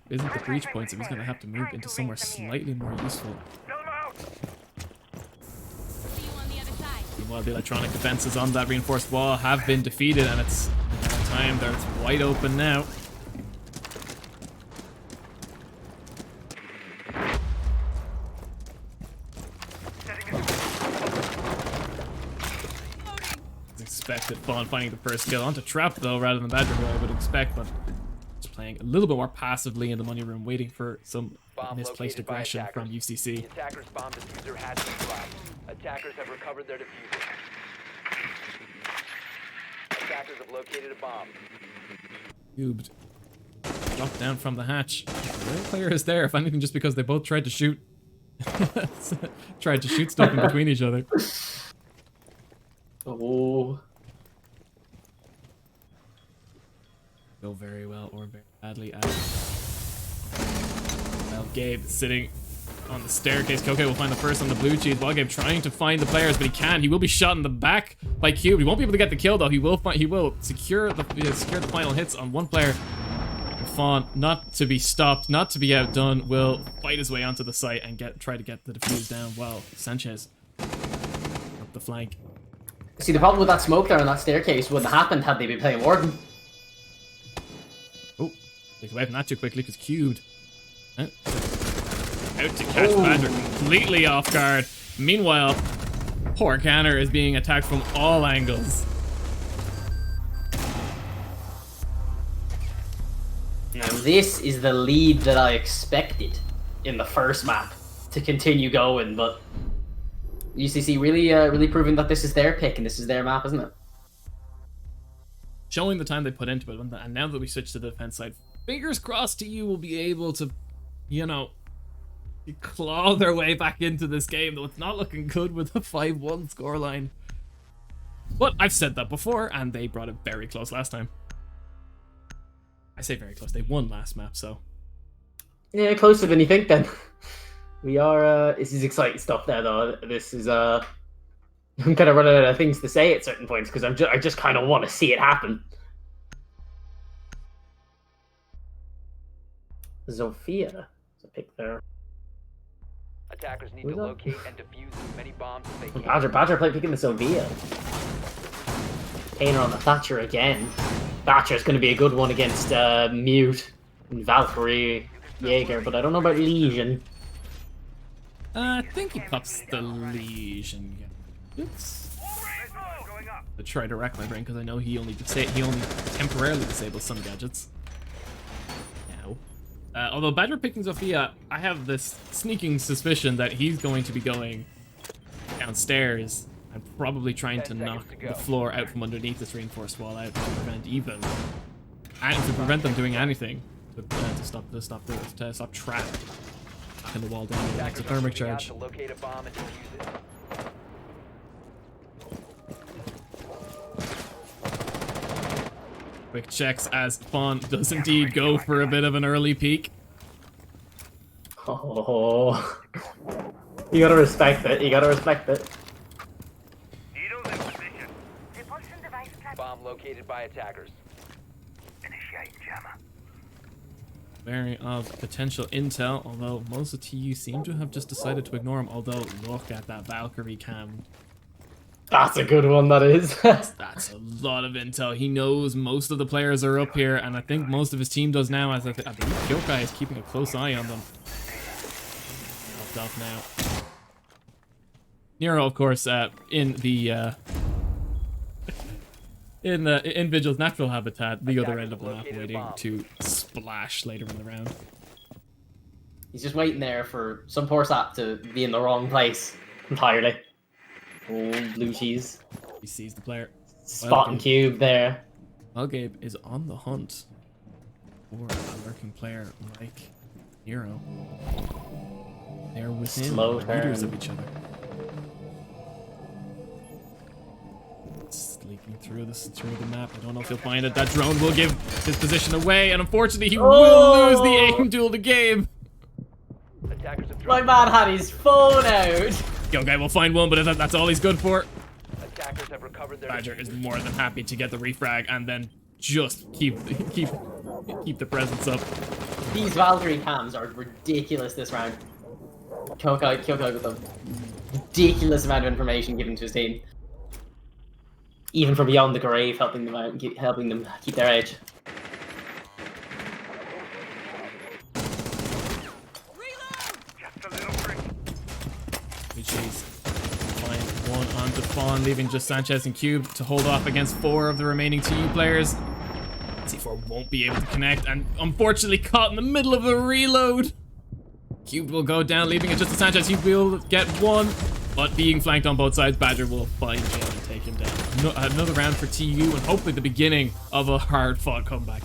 breach point, so he's gonna have to move into somewhere slightly more useful. Kill him out! See you on the other side. Meanwhile, the electronic defenses on that reinforced wall have been defeated, and it's time there. It's wide open now. Expected Fawn finding the first kill onto Trap though, rather than Badger, who I would expect, but just playing a little bit more passively in the money room, waiting for some Bomb misplaced located by aggression attackers. from The UCC. attacker's bomb diffuser has been dropped. Attackers have recovered their diffuser. Attackers have located a bomb. Cubed. Dropped down from the hatch. The real player is there, if anything, just because they both tried to shoot. Tried to shoot stuff in between each other. Oh. Go very well or very badly. Well, Gabe sitting on the staircase. Koke will find the first on the blue cheese. While Gabe trying to find the players, but he can't. He will be shot in the back by Cube. He won't be able to get the kill though. He will secure the final hits on one player. Fawn, not to be stopped, not to be outdone, will fight his way onto the site and try to get the defuse down while Sanchez up the flank. See, the problem with that smoke there on that staircase wouldn't have happened had they been playing Warden. Oh, take away from that too quickly because Cubed. Out to catch Badger completely off guard. Meanwhile, poor Canner is being attacked from all angles. Now this is the lead that I expected in the first map to continue going, but UCC really proving that this is their pick and this is their map, isn't it? Showing the time they put into it, and now that we switch to the defense side, fingers crossed TU will be able to, you know, claw their way back into this game, though it's not looking good with a 5-1 scoreline. But I've said that before, and they brought it very close last time. I say very close, they won last map, so. Yeah, closer than you think then. We are, this is exciting stuff there though. This is, I'm kind of running out of things to say at certain points because I just kind of want to see it happen. Zofia, there's a pick there. Attackers need Who's to that? locate and defuse as many bombs as they can. Badger play picking the Zofia. Painter on the Thatcher again. Thatcher's going to be a good one against Mute and Valkyrie Jaeger, but I don't know about Legion. I think he pops the Legion. Oops. Going up. To try to rack my brain because I know he only temporarily disables some gadgets. Now, although Badger picking Zofia, I have this sneaking suspicion that he's going to be going downstairs and probably trying to 10 knock seconds to the go. floor out from underneath this reinforced wall out to prevent even and to prevent them doing anything to stop trap in the wall down here. That's a Attackers are thermic moving out charge. to locate a bomb and defuse it. Quick checks as Fawn does indeed go for a bit of an early peek. Oh, you gotta respect it. You gotta respect it. Needles in position. Repulsion device platform. Bomb located by attackers. Initiate jammer. Bearing of potential intel, although most of TU seem to have just decided to ignore him. Although, look at that Valkyrie cam. That's a good one. That is. That's a lot of intel. He knows most of the players are up here, and I think most of his team does now, as I believe Kyokai is keeping a close eye on them. Helped off now. Nero, of course, in the in Vigil's natural habitat, the other end of the map, waiting to splash later in the round. He's just waiting there for some poor sap to be in the wrong place entirely. Oh, blue cheese. He sees the player. Spot and cube there. Well, Gabe is on the hunt for a lurking player like Nero. They're within Slow meters turn. of each other. Leaking through the map. I don't know if he'll find it. That drone will give his position away, and unfortunately, he will lose the aim duel to Gabe. Attackers have My dropped. man had his phone out. Yo, guy will find one, but that's all he's good for. Attackers have recovered their Badger is defenders. more than happy to get the refrag and then just keep the presence up. These Valkyrie cams are ridiculous this round. Kyokai with a ridiculous amount of information given to his team. Even from beyond the grave, helping them out, helping them keep their edge. Just a little trick. Jeez. Find one onto Fawn, leaving just Sanchez and Cube to hold off against 4 of the remaining TU players. C4 won't be able to connect, and unfortunately caught in the middle of a reload. Cube will go down, leaving it just to Sanchez. He will get one, but being flanked on both sides, Badger will find him and take him down. Another round for TU, and hopefully the beginning of a hard-fought comeback.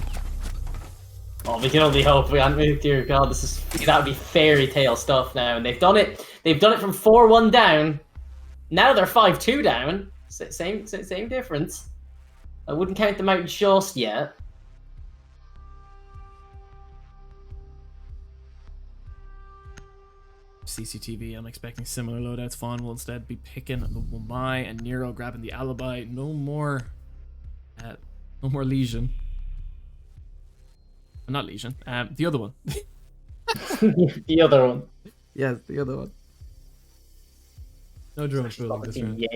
Oh, we can only hope. Dear God, that would be fairy tale stuff now. And they've done it. They've done it from 4-1 down. Now they're 5-2 down. Same difference. I wouldn't count them out just yet. CCTV, I'm expecting similar loadouts. Fawn will instead be picking the Wamai and Nero grabbing the alibi. No more Legion. Not Legion. The other one. The other one. Yes, the other one. No drone fooling this round. Yeah.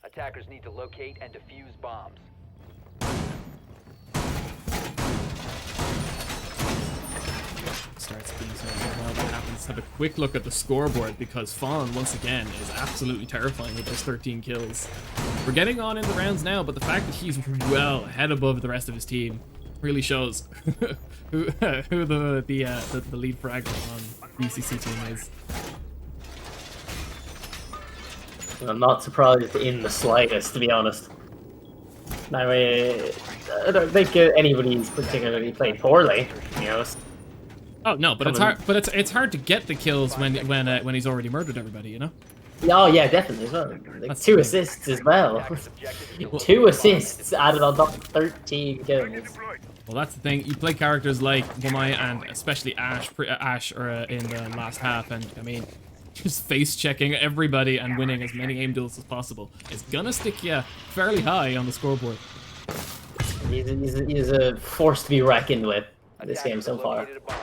Attackers need to locate and defuse bombs. Starts being so well, what happens? Let's have a quick look at the scoreboard because Fawn, once again, is absolutely terrifying with those 13 kills. We're getting on in the rounds now, but the fact that he's well ahead above the rest of his team really shows who the lead fragger on BCC team is. I'm not surprised in the slightest, to be honest. Now, I don't think anybody's particularly played poorly, to be honest. Oh no, but it's hard. But it's hard to get the kills when he's already murdered everybody, you know. Oh yeah, definitely as well. Like That's 2 the assists as well. Attackers objective is 2 assists added on top of 13 Target kills. deployed. Well, that's the thing. You play characters like Wamai and especially Ash in the last half, and I mean, just face checking everybody and winning as many aim duels as possible. It's gonna stick you fairly high on the scoreboard. He's a force to be reckoned with this game so far. Located a bomb.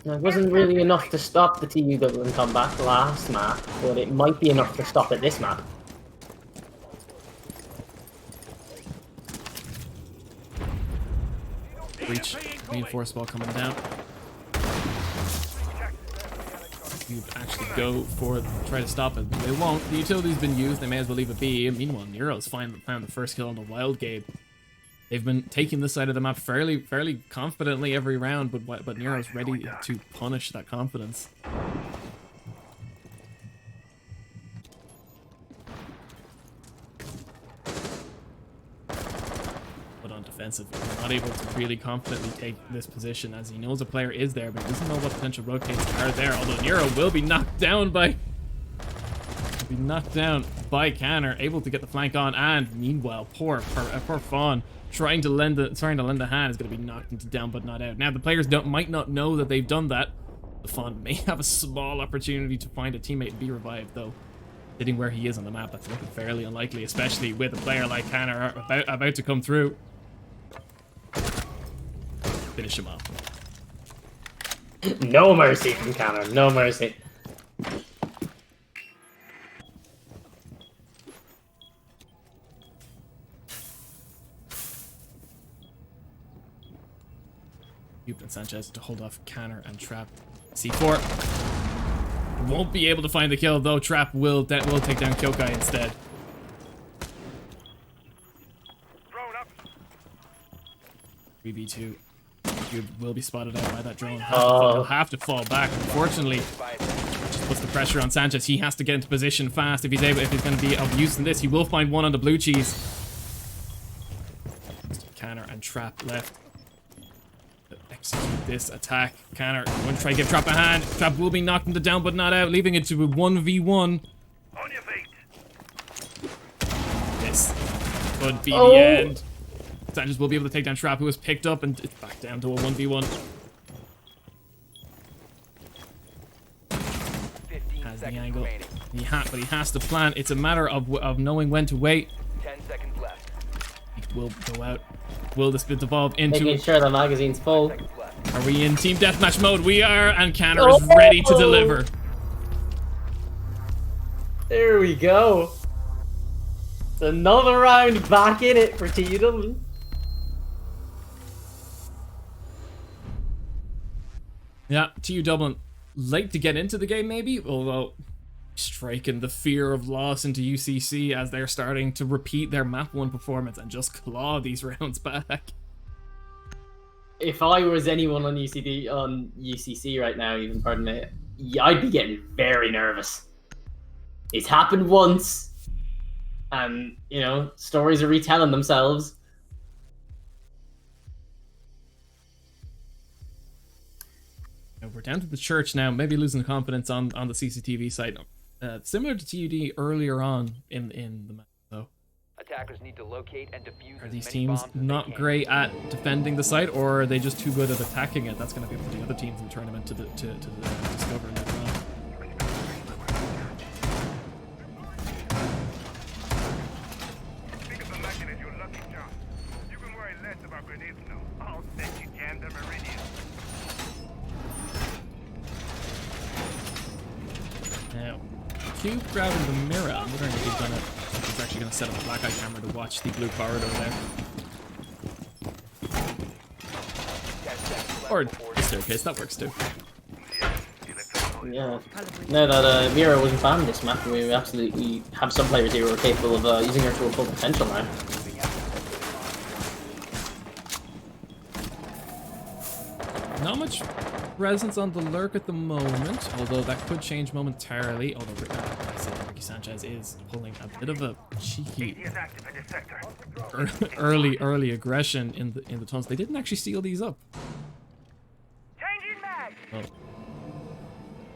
It wasn't really enough to stop the TU Dublin comeback last map, but it might be enough to stop it this map. Breach, reinforced ball coming down. You actually go for try to stop it. They won't. The utility's been used. They may as well leave it be. Meanwhile, Nero's found the first kill on the Wild Gabe. They've been taking this side of the map fairly confidently every round, but Nero's ready to punish that confidence. But on defensive, he's not able to really confidently take this position as he knows a player is there, but he doesn't know what potential rotates are there. Although Nero will be knocked down by Canner, able to get the flank on, and meanwhile, poor Fawn trying to lend a hand is going to be knocked into down but not out. Now the players might not know that they've done that. The Fawn may have a small opportunity to find a teammate and be revived, though. Sitting where he is on the map, that's looking fairly unlikely, especially with a player like Canner about to come through. Finish him off. No mercy from Canner, no mercy. And Sanchez to hold off Canner and Trap. C4 won't be able to find the kill, though. Trap will take down Kyokai instead. Thrown up. 3v2. Cube will be spotted out by that drone. Oh. He'll have to fall back. Unfortunately, just puts the pressure on Sanchez. He has to get into position fast if he's going to be of use in this. He will find one on the blue cheese. Canner and Trap left. Execute this attack. Canner going to try to give Trap a hand. Trap will be knocked into down but not out, leaving it to a 1v1. On your feet. This could be the end. Sanchez will be able to take down Trap, who was picked up, and it's back down to a 1v1. 15 Has the seconds angle. remaining. But he has to plan. It's a matter of knowing when to wait. 10 seconds left. He will go out. Will this bit evolve into... Making sure the magazine's full. Seconds left. Are we in team deathmatch mode? We are, and Canner is ready to deliver. There we go. Another round back in it for TU Dublin. Yeah, TU Dublin late to get into the game maybe, although striking the fear of loss into UCC as they're starting to repeat their map 1 performance and just claw these rounds back. If I was anyone on UCC right now, even pardon me, I'd be getting very nervous. It's happened once, and you know, stories are retelling themselves. We're down to the church now, maybe losing confidence on the CCTV side. Similar to TUD earlier on in the map, though. Attackers need to locate and defuse Are as these many teams bombs as they not can. great at defending the site, or are they just too good at attacking it? That's going to be up to the other teams in the tournament to discover later on. Think of the legend as your lucky charm. You can worry less about grenades now. I'll bet you jammed the Meridian. Now, Cube grabbing the mirror. I'm wondering if he's actually going to set up a black eye camera to watch the blue corridor there. 10 seconds left Or before the staircase, that works too. Yeah. Now that Mira wasn't banned this map, we absolutely have some players here who are capable of using her to her full potential now. Not much presence on the lurk at the moment, although that could change momentarily. Although I said Ricky Sanchez is pulling a bit of a cheeky He is active in this sector. early aggression in the tunnels. They didn't actually seal these up. Changing mag. Well,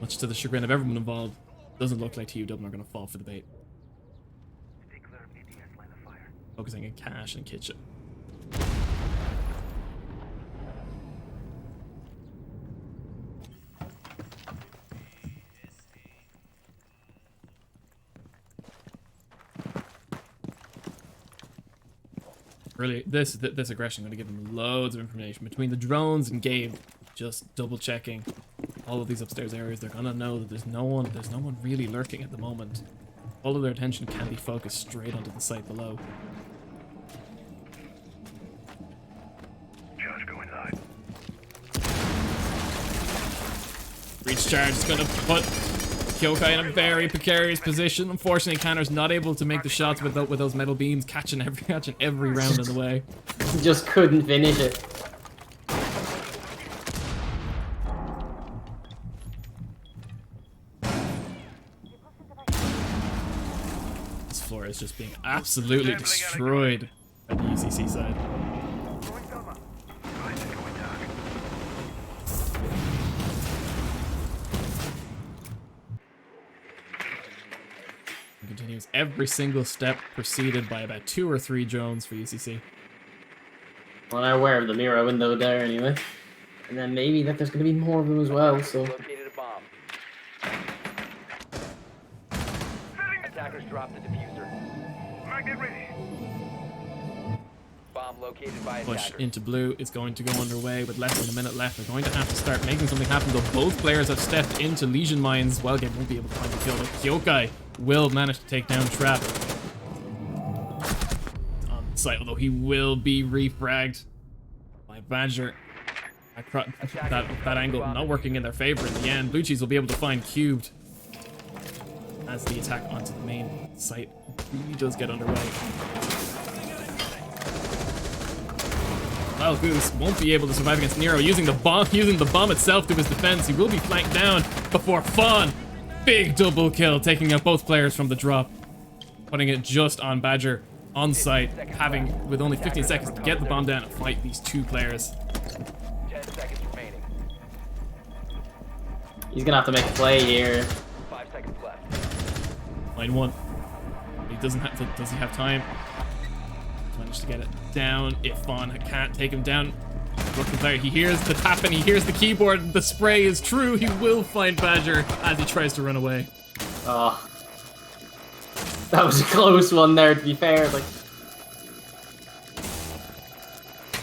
much to the chagrin of everyone involved, doesn't look like TU Dublin are going to fall for the bait. Stay clear of ADS focusing on Cash and Kitchen. Really, this aggression is going to give them loads of information between the drones and Gabe just double checking all of these upstairs areas. They're gonna know that there's no one really lurking at the moment. All of their attention can be focused straight onto the site below. Charge going live. Breach charge is gonna put Kyokai in a very precarious position. Unfortunately, Kanner's not able to make the shots with those metal beams, catching every round in the way. Just couldn't finish it. This floor is just being absolutely destroyed by the UCC side. Going Thelma. Guys are going dark. It continues every single step preceded by about 2 or 3 drones for UCC. Well, I'm aware of the mirror window there anyway. And then maybe that there's going to be more of them as well, so... Located a bomb. Attackers dropped the diffuser. Magnet ready. Bomb located by Push attackers. into blue is going to go underway with less than a minute left. They're going to have to start making something happen, though both players have stepped into Legion Mines. Wildgate won't be able to find the kill, but Kyokai will manage to take down Trap on the site, although he will be refragged by Badger. That angle not working in their favor in the end. Blue Cheese will be able to find Cubed as the attack onto the main site really does get underway. Wild Goose won't be able to survive against Nero using the bomb itself to his defense. He will be flanked down before Fawn. Big double kill, taking out both players from the drop, putting it just on Badger on site, having with only 15 seconds to get the bomb down and fight these 2 players. 10 seconds remaining. He's going to have to make a play here. 5 seconds left. Line 1. He does he have time? Managed to get it down. If Fawn can't take him down, rookie player, he hears the tap and he hears the keyboard. The spray is true. He will find Badger as he tries to run away. Oh. That was a close one there, to be fair. Like,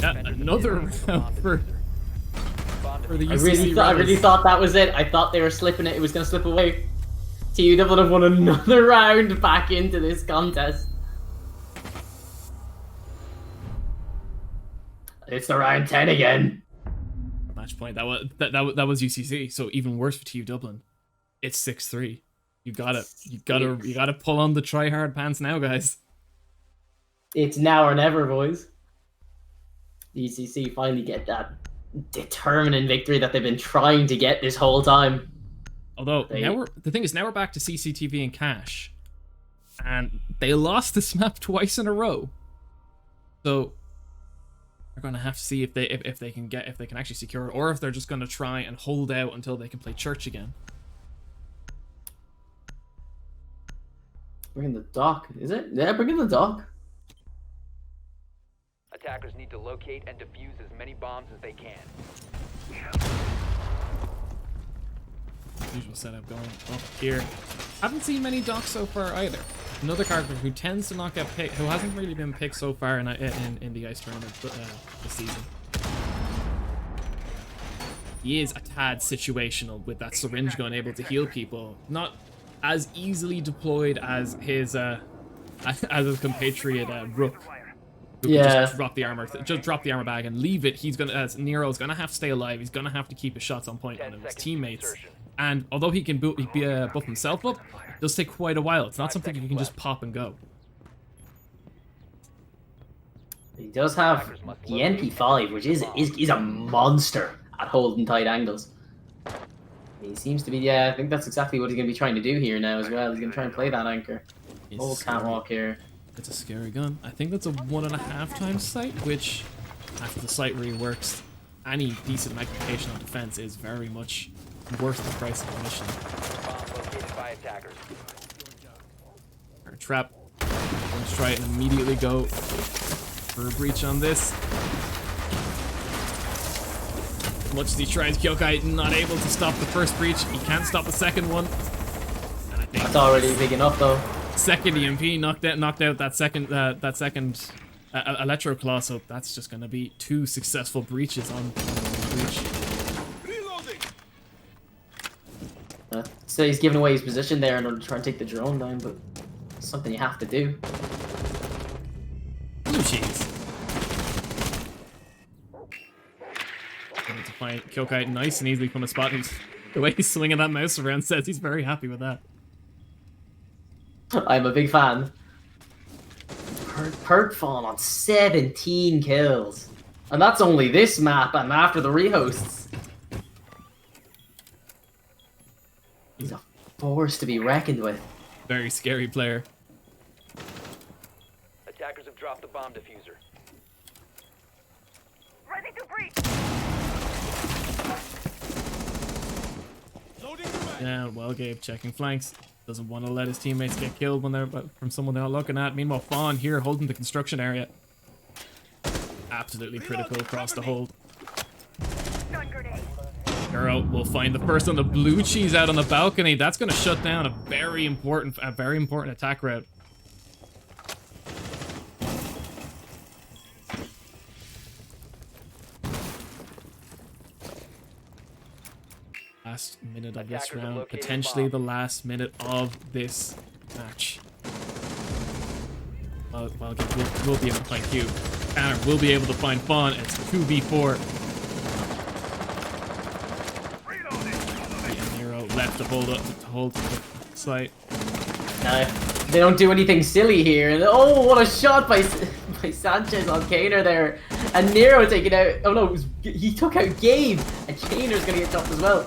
Yeah, another round for the UCC I really Rebels. thought that was it. I thought they were slipping it. It was going to slip away. TU would have won another round back into this contest. It's the round 10 again. Match point. That was UCC. So even worse for TU Dublin. It's 6-3. You gotta pull on the try hard pants now, guys. It's now or never, boys. The UCC finally get that determining victory that they've been trying to get this whole time. Although the thing is, now we're back to CCTV and Cash, and they lost this map twice in a row. So we're gonna have to see if they can actually secure it, or if they're just gonna try and hold out until they can play Church again. Bring in the dock, is it? Yeah, bring in the dock. Attackers need to locate and defuse as many bombs as they can. Usual setup going up here. Haven't seen many docks so far either. Another character who tends to not get picked, who hasn't really been picked so far in the ice tournament this season. He is a tad situational with that syringe gun, able to heal people. Not as easily deployed as his compatriot Rook. Who can just drop the armor bag and leave it. Nero's gonna have to stay alive. He's gonna have to keep his shots on point on his teammates. And although he can buff himself up, it does take quite a while. It's not something you can just pop and go. He does have the MP5, which is a monster at holding tight angles. He seems to be, yeah, I think that's exactly what he's going to be trying to do here now as well. He's going to try and play that anchor. Old catwalk here. It's a scary gun. I think that's a 1.5 times sight, which, after the sight reworks, any decent magnification on defense is very much worth the price of admission. Bomb located by attackers. Trap Going to try and immediately go for a breach on this. As much as he tries, Kyokai not able to stop the first breach. He can't stop the second one. And I think That's already big enough, though. second EMP knocked out that second Electro Claw, so that's just going to be 2 successful breaches on breach. So he's giving away his position there in order to try and take the drone down, but it's something you have to do. Blue cheese. Going to find Kyokai nice and easily from a spot. The way he's swinging that mouse around says he's very happy with that. I'm a big fan. Perk falling on 17 kills. And that's only this map and after the rehosts. He's a force to be reckoned with. Very scary player. Attackers have dropped the bomb diffuser. Ready to breach. Yeah, well, Gabe checking flanks. Doesn't want to let his teammates get killed when they're from someone they're not looking at. Meanwhile, Fawn here holding the construction area. Absolutely critical across the hold. Stun grenade. Neuro will find the first on the blue cheese out on the balcony. That's going to shut down a very important attack route. Last minute of this Attackers have round, located potentially bomb. the last minute of this match. Well, we'll be able to find Q. Tanner will be able to find Fawn. It's 2v4. And Nero left to hold the site. No, they don't do anything silly here. And oh, what a shot by Sanchez on Kaner there. And Nero taking out. Oh no, he took out Gabe. And Kaner's gonna get dropped as well.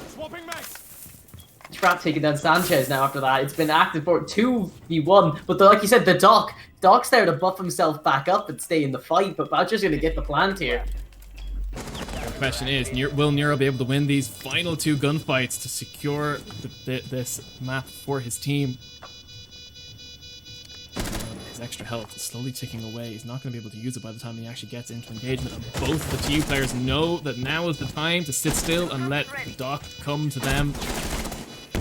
Trap taking down Sanchez now after that. It's been active for 2v1. But like you said, Doc's there to buff himself back up and stay in the fight. But Badger's gonna get the plant here. The question is, will Nero be able to win these final 2 gunfights to secure this map for his team? His extra health is slowly ticking away. He's not going to be able to use it by the time he actually gets into engagement. And both the TU players know that now is the time to sit still and let the Doc come to them.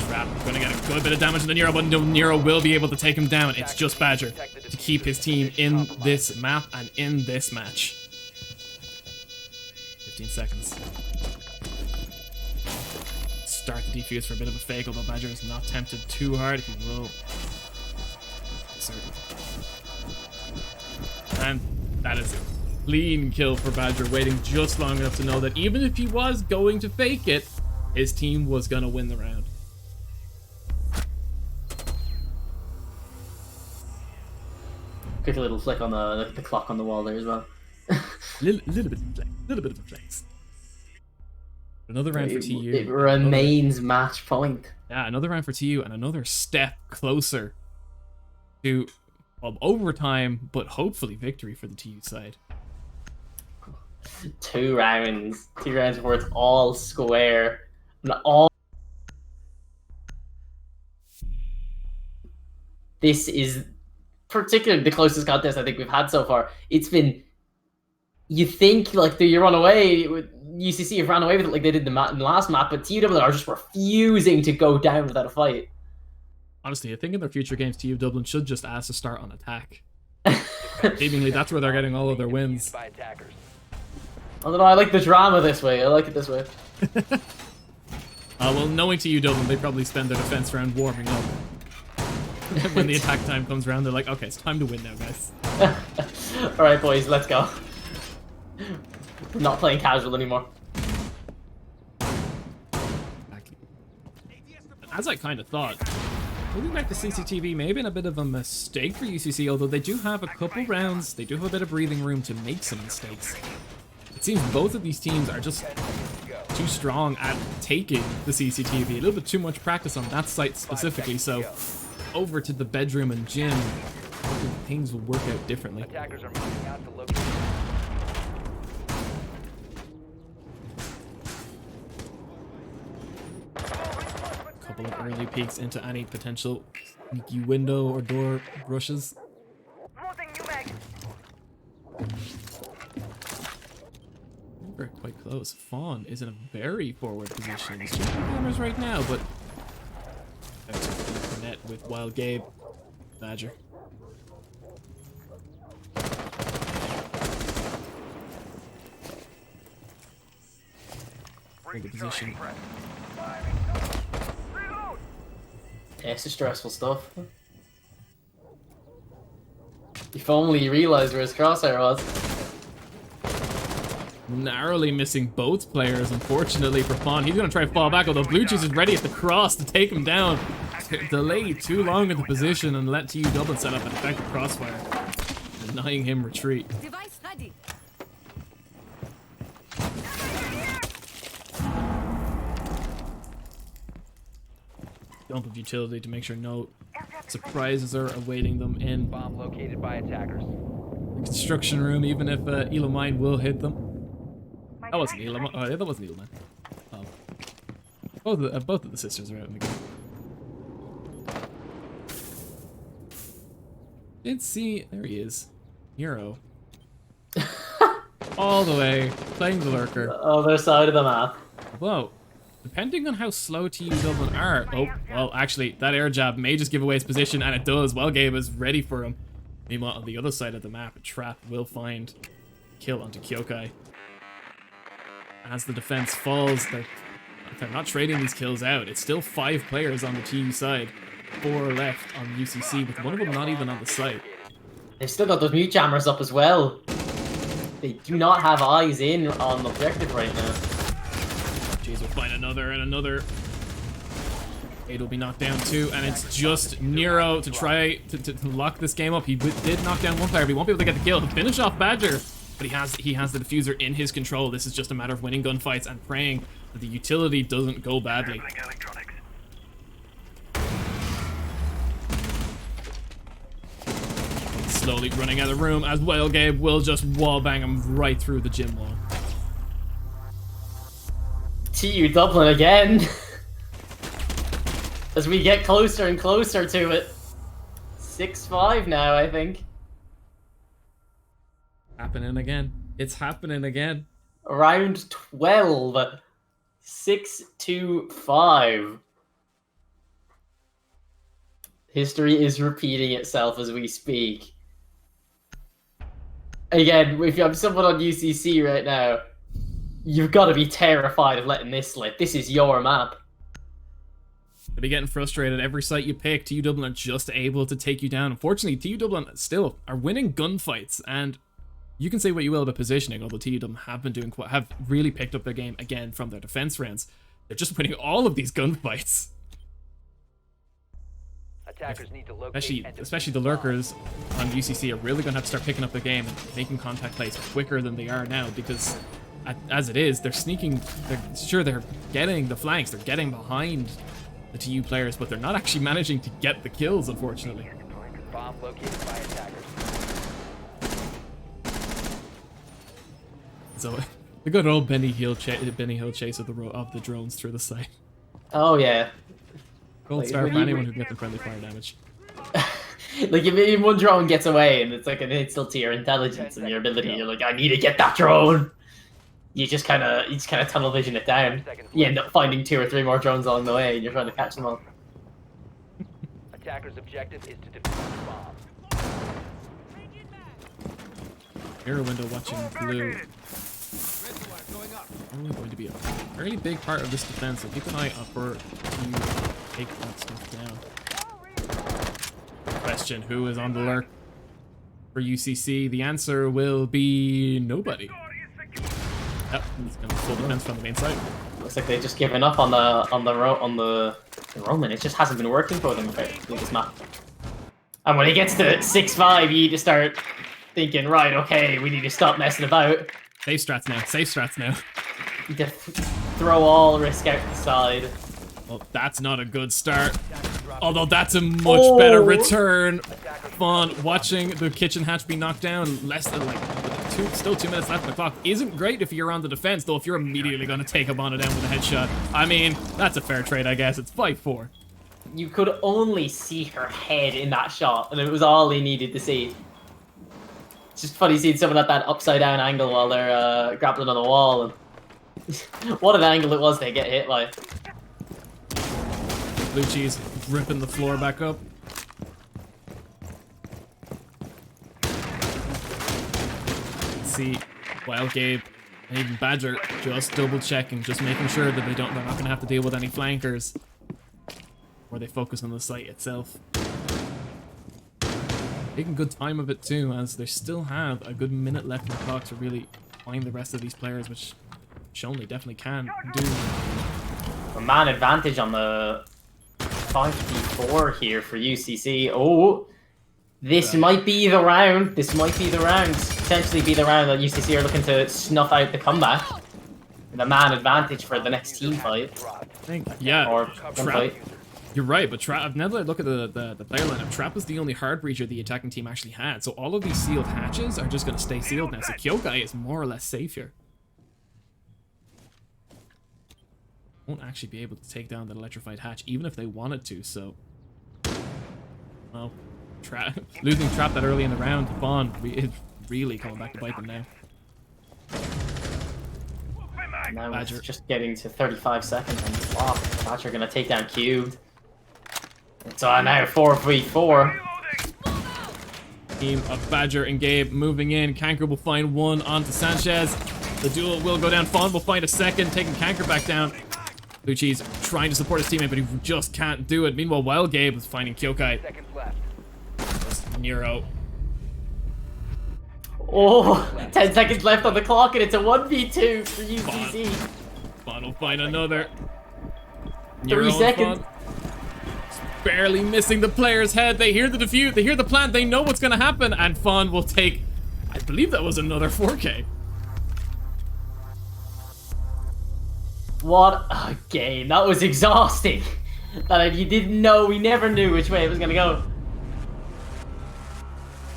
Trap going to get a good bit of damage to the Nero, but Nero will be able to take him down. It's just Badger to keep his team in this map and in this match. 15 seconds. Start the defuse for a bit of a fake, although Badger is not tempted too hard. He will. And that is a clean kill for Badger, waiting just long enough to know that even if he was going to fake it, his team was going to win the round. Quick little flick on the clock on the wall there as well. Little bit of a flex. Another round for TU. It remains match point. Yeah, another round for TU and another step closer to overtime, but hopefully victory for the TU side. 2 rounds. 2 rounds where it's all square. And all. This is particularly the closest contest I think we've had so far. It's been. You think like you run away with UCC have ran away with it like they did in the last map, but TU are just refusing to go down without a fight. Honestly, I think in their future games, TU Dublin should just ask to start on attack. Seemingly, that's where they're getting all of their wins. By attackers. I don't know, I like the drama this way. I like it this way. Well, knowing TU Dublin, they probably spend their defense round warming up. When the attack time comes around, they're like, okay, it's time to win now, guys. Alright, boys, let's go. We're not playing casual anymore. As I kind of thought, moving back to CCTV may have been a bit of a mistake for UCC, although they do have a couple rounds, they do have a bit of breathing room to make some mistakes. It seems both of these teams are just too strong at taking the CCTV, a little bit too much practice on that site specifically, so over to the bedroom and gym, things will work out differently. Attackers are moving out to locate. Couple of early peeks into any potential sneaky window or door rushes. Lurker quite close. Fawn is in a very forward position. He's checking cameras right now, but out to the net with Wild Gabe. Badger. Hold the position. Yeah, it's just stressful stuff. If only he realized where his crosshair was. Narrowly missing both players, unfortunately for Fawn. He's going to try to fall back, although Blue Cheese is ready at the cross to take him down. Delay too long in the position and let TU Dublin set up an effective crossfire, denying him retreat. Device ready. Dump of utility to make sure no surprises are awaiting them in Bomb located by attackers. the construction room, even if Elamine will hit them. That wasn't Elamine. Oh, yeah, that wasn't Elamine. Both of the sisters are out in the game. Didn't see. There he is. Hero. All the way, playing the Lurker. Other side of the map. Whoa. Depending on how slow TU Dublin are. Oh, well, actually, that air jab may just give away his position, and it does. Well, Gabe is ready for him. Meanwhile, on the other side of the map, a trap will find kill onto Kyokai. As the defense falls, they're not trading these kills out. It's still 5 players on the TU side, 4 left on UCC, with one of them not even on the site. They've still got those mute jammers up as well. They do not have eyes in on the objective right now. Jeez, we'll find another and another. 8 will be knocked down too, and it's just Nero to try to lock this game up. He did knock down one player, but he won't be able to get the kill to finish off Badger. But he has the diffuser in his control. This is just a matter of winning gunfights and praying that the utility doesn't go badly. Slowly running out of the room as well. Gabe will just wallbang him right through the gym wall. TU Dublin again. As we get closer and closer to it. 6-5 now, I think. Happening again. It's happening again. Round 12. 6-5. History is repeating itself as we speak. Again, if you have someone on UCC right now, you've got to be terrified of letting this slip. This is your map. You'll be getting frustrated. Every site you pick, TU Dublin are just able to take you down. Unfortunately, TU Dublin still are winning gunfights, and you can say what you will about positioning, although TU Dublin have really picked up their game again from their defense rounds. They're just winning all of these gunfights. Attackers need to locate Especially the Lurkers on UCC are really going to have to start picking up their game and making contact plays quicker than they are now, because as it is, they're sneaking. They're getting the flanks, they're getting behind the TU players, but they're not actually managing to get the kills, unfortunately. Bomb located by attackers. So the good old Benny Hill chase of the drones through the site. Oh, yeah. Gold star for anyone who can get the friendly fire damage. Like, if one drone gets away and it's like an insult to your intelligence and your ability, you're like, I need to get that drone. You just kind of tunnel vision it down. You end up finding 2 or 3 more drones along the way, and you're trying to catch them all. Attacker's objective is to defuse the bomb. Mirror window watching blue. Probably going to be a fairly big part of this defense, so keep an eye out for to take that stuff down. Question: who is on the lurk for UCC? The answer will be nobody. Yep, he's going to full defense from the main side. Looks like they've just given up on the Roman. It just hasn't been working for them with this map. And when it gets to 6-5, you need to start thinking, right, okay, we need to stop messing about. Safe strats now. Safe strats now. You need to throw all risk out the side. Well, that's not a good start. Although that's a much better return. Fawn watching the kitchen hatch be knocked down. Less than still 2 minutes left on the clock. Isn't great if you're on the defense, though. If you're immediately going to take a Bonnet down with a headshot, I mean, that's a fair trade, I guess. It's 5-4. You could only see her head in that shot, and it was all he needed to see. It's just funny seeing someone at that upside down angle while they're grappling on the wall. And what an angle it was to get hit by. Blue Cheese ripping the floor back up. See, Wild Gabe and even Badger just double checking, just making sure that they're not going to have to deal with any flankers, or they focus on the site itself. Taking good time of it too, as they still have a good minute left in the clock to really find the rest of these players, which Shonley definitely can do. A man advantage on the 5v4 here for UCC. Oh, this might be the round. This might be the round. Potentially be the round that UCC are looking to snuff out the comeback. The man advantage for the next team fight. Yeah, Or Trap. fight. You're right, but Trap, now that I look at the player lineup, Trap was the only hard breacher the attacking team actually had, so all of these sealed hatches are just going to stay sealed now, so Kyokai is more or less safe here. Won't actually be able to take down that electrified hatch, even if they wanted to, so... Well, losing Trap that early in the round, Vaughn is really coming back to bite them now. Now Badger. it's just getting to 35 seconds on the clock. Badger gonna take down Cubed. So now 4v4. Team of Badger and Gabe moving in. Kanker will find one onto Sanchez. The duel will go down. Fawn will find a second, taking Kanker back down. Blue Cheese trying to support his teammate, but he just can't do it. Meanwhile, Wild Gabe is finding Kyokai. Seconds left. Nero. Oh, 10 seconds left on the clock and it's a 1v2 for UCC. Fawn will find another. 3 seconds. Fawn. Barely missing the player's head. They hear the defuse, they hear the plant, they know what's gonna happen, and Fawn will take, I believe that was another 4K. What a game. That was exhausting. That you didn't know, we never knew which way it was gonna go.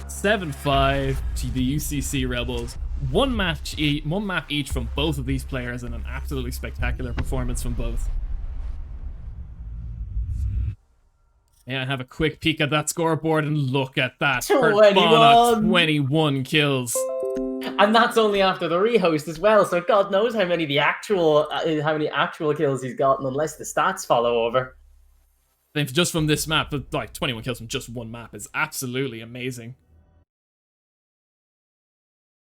7-5 to the UCC Rebels. One map each from both of these players, and an absolutely spectacular performance from both. Yeah, have a quick peek at that scoreboard and look at that. 21. 21 kills. And that's only after the rehost as well, so God knows how many actual kills he's gotten unless the stats follow over. And just from this map, like 21 kills from just one map is absolutely amazing.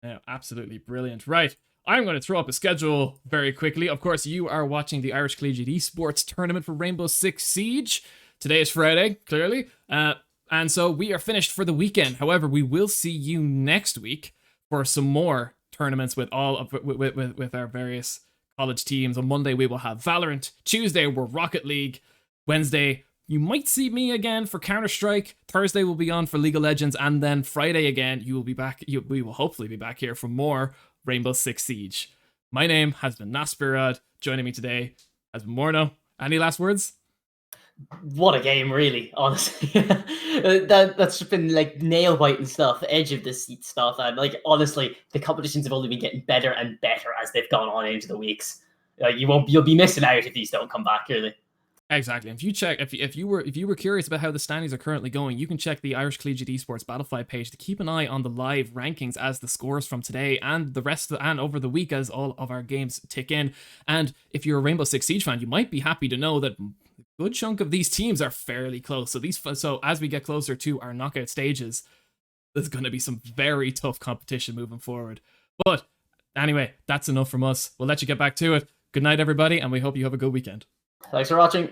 Yeah, absolutely brilliant. Right, I'm going to throw up a schedule very quickly. Of course, you are watching the Irish Collegiate Esports Tournament for Rainbow Six Siege. Today is Friday, clearly, and so we are finished for the weekend. However, we will see you next week for some more tournaments with all of with our various college teams. On Monday, we will have Valorant. Tuesday, we're Rocket League. Wednesday, you might see me again for Counter-Strike. Thursday, we'll be on for League of Legends, and then Friday again, you will be back. We will hopefully be back here for more Rainbow Six Siege. My name has been Naspirad. Joining me today has been Morno. Any last words? What a game, really, honestly. That's just been like nail biting stuff, edge of the seat stuff, and like honestly, the competitions have only been getting better and better as they've gone on into the weeks. You'll be missing out if these don't come back, really. Exactly. If you check, if you were curious about how the standings are currently going, you can check the Irish Collegiate Esports Battlefy page to keep an eye on the live rankings as the scores from today and the rest and over the week as all of our games tick in. And if you're a Rainbow Six Siege fan, you might be happy to know that a good chunk of these teams are fairly close. So as we get closer to our knockout stages, there's going to be some very tough competition moving forward. But anyway, that's enough from us. We'll let you get back to it. Good night, everybody, and we hope you have a good weekend. Thanks for watching.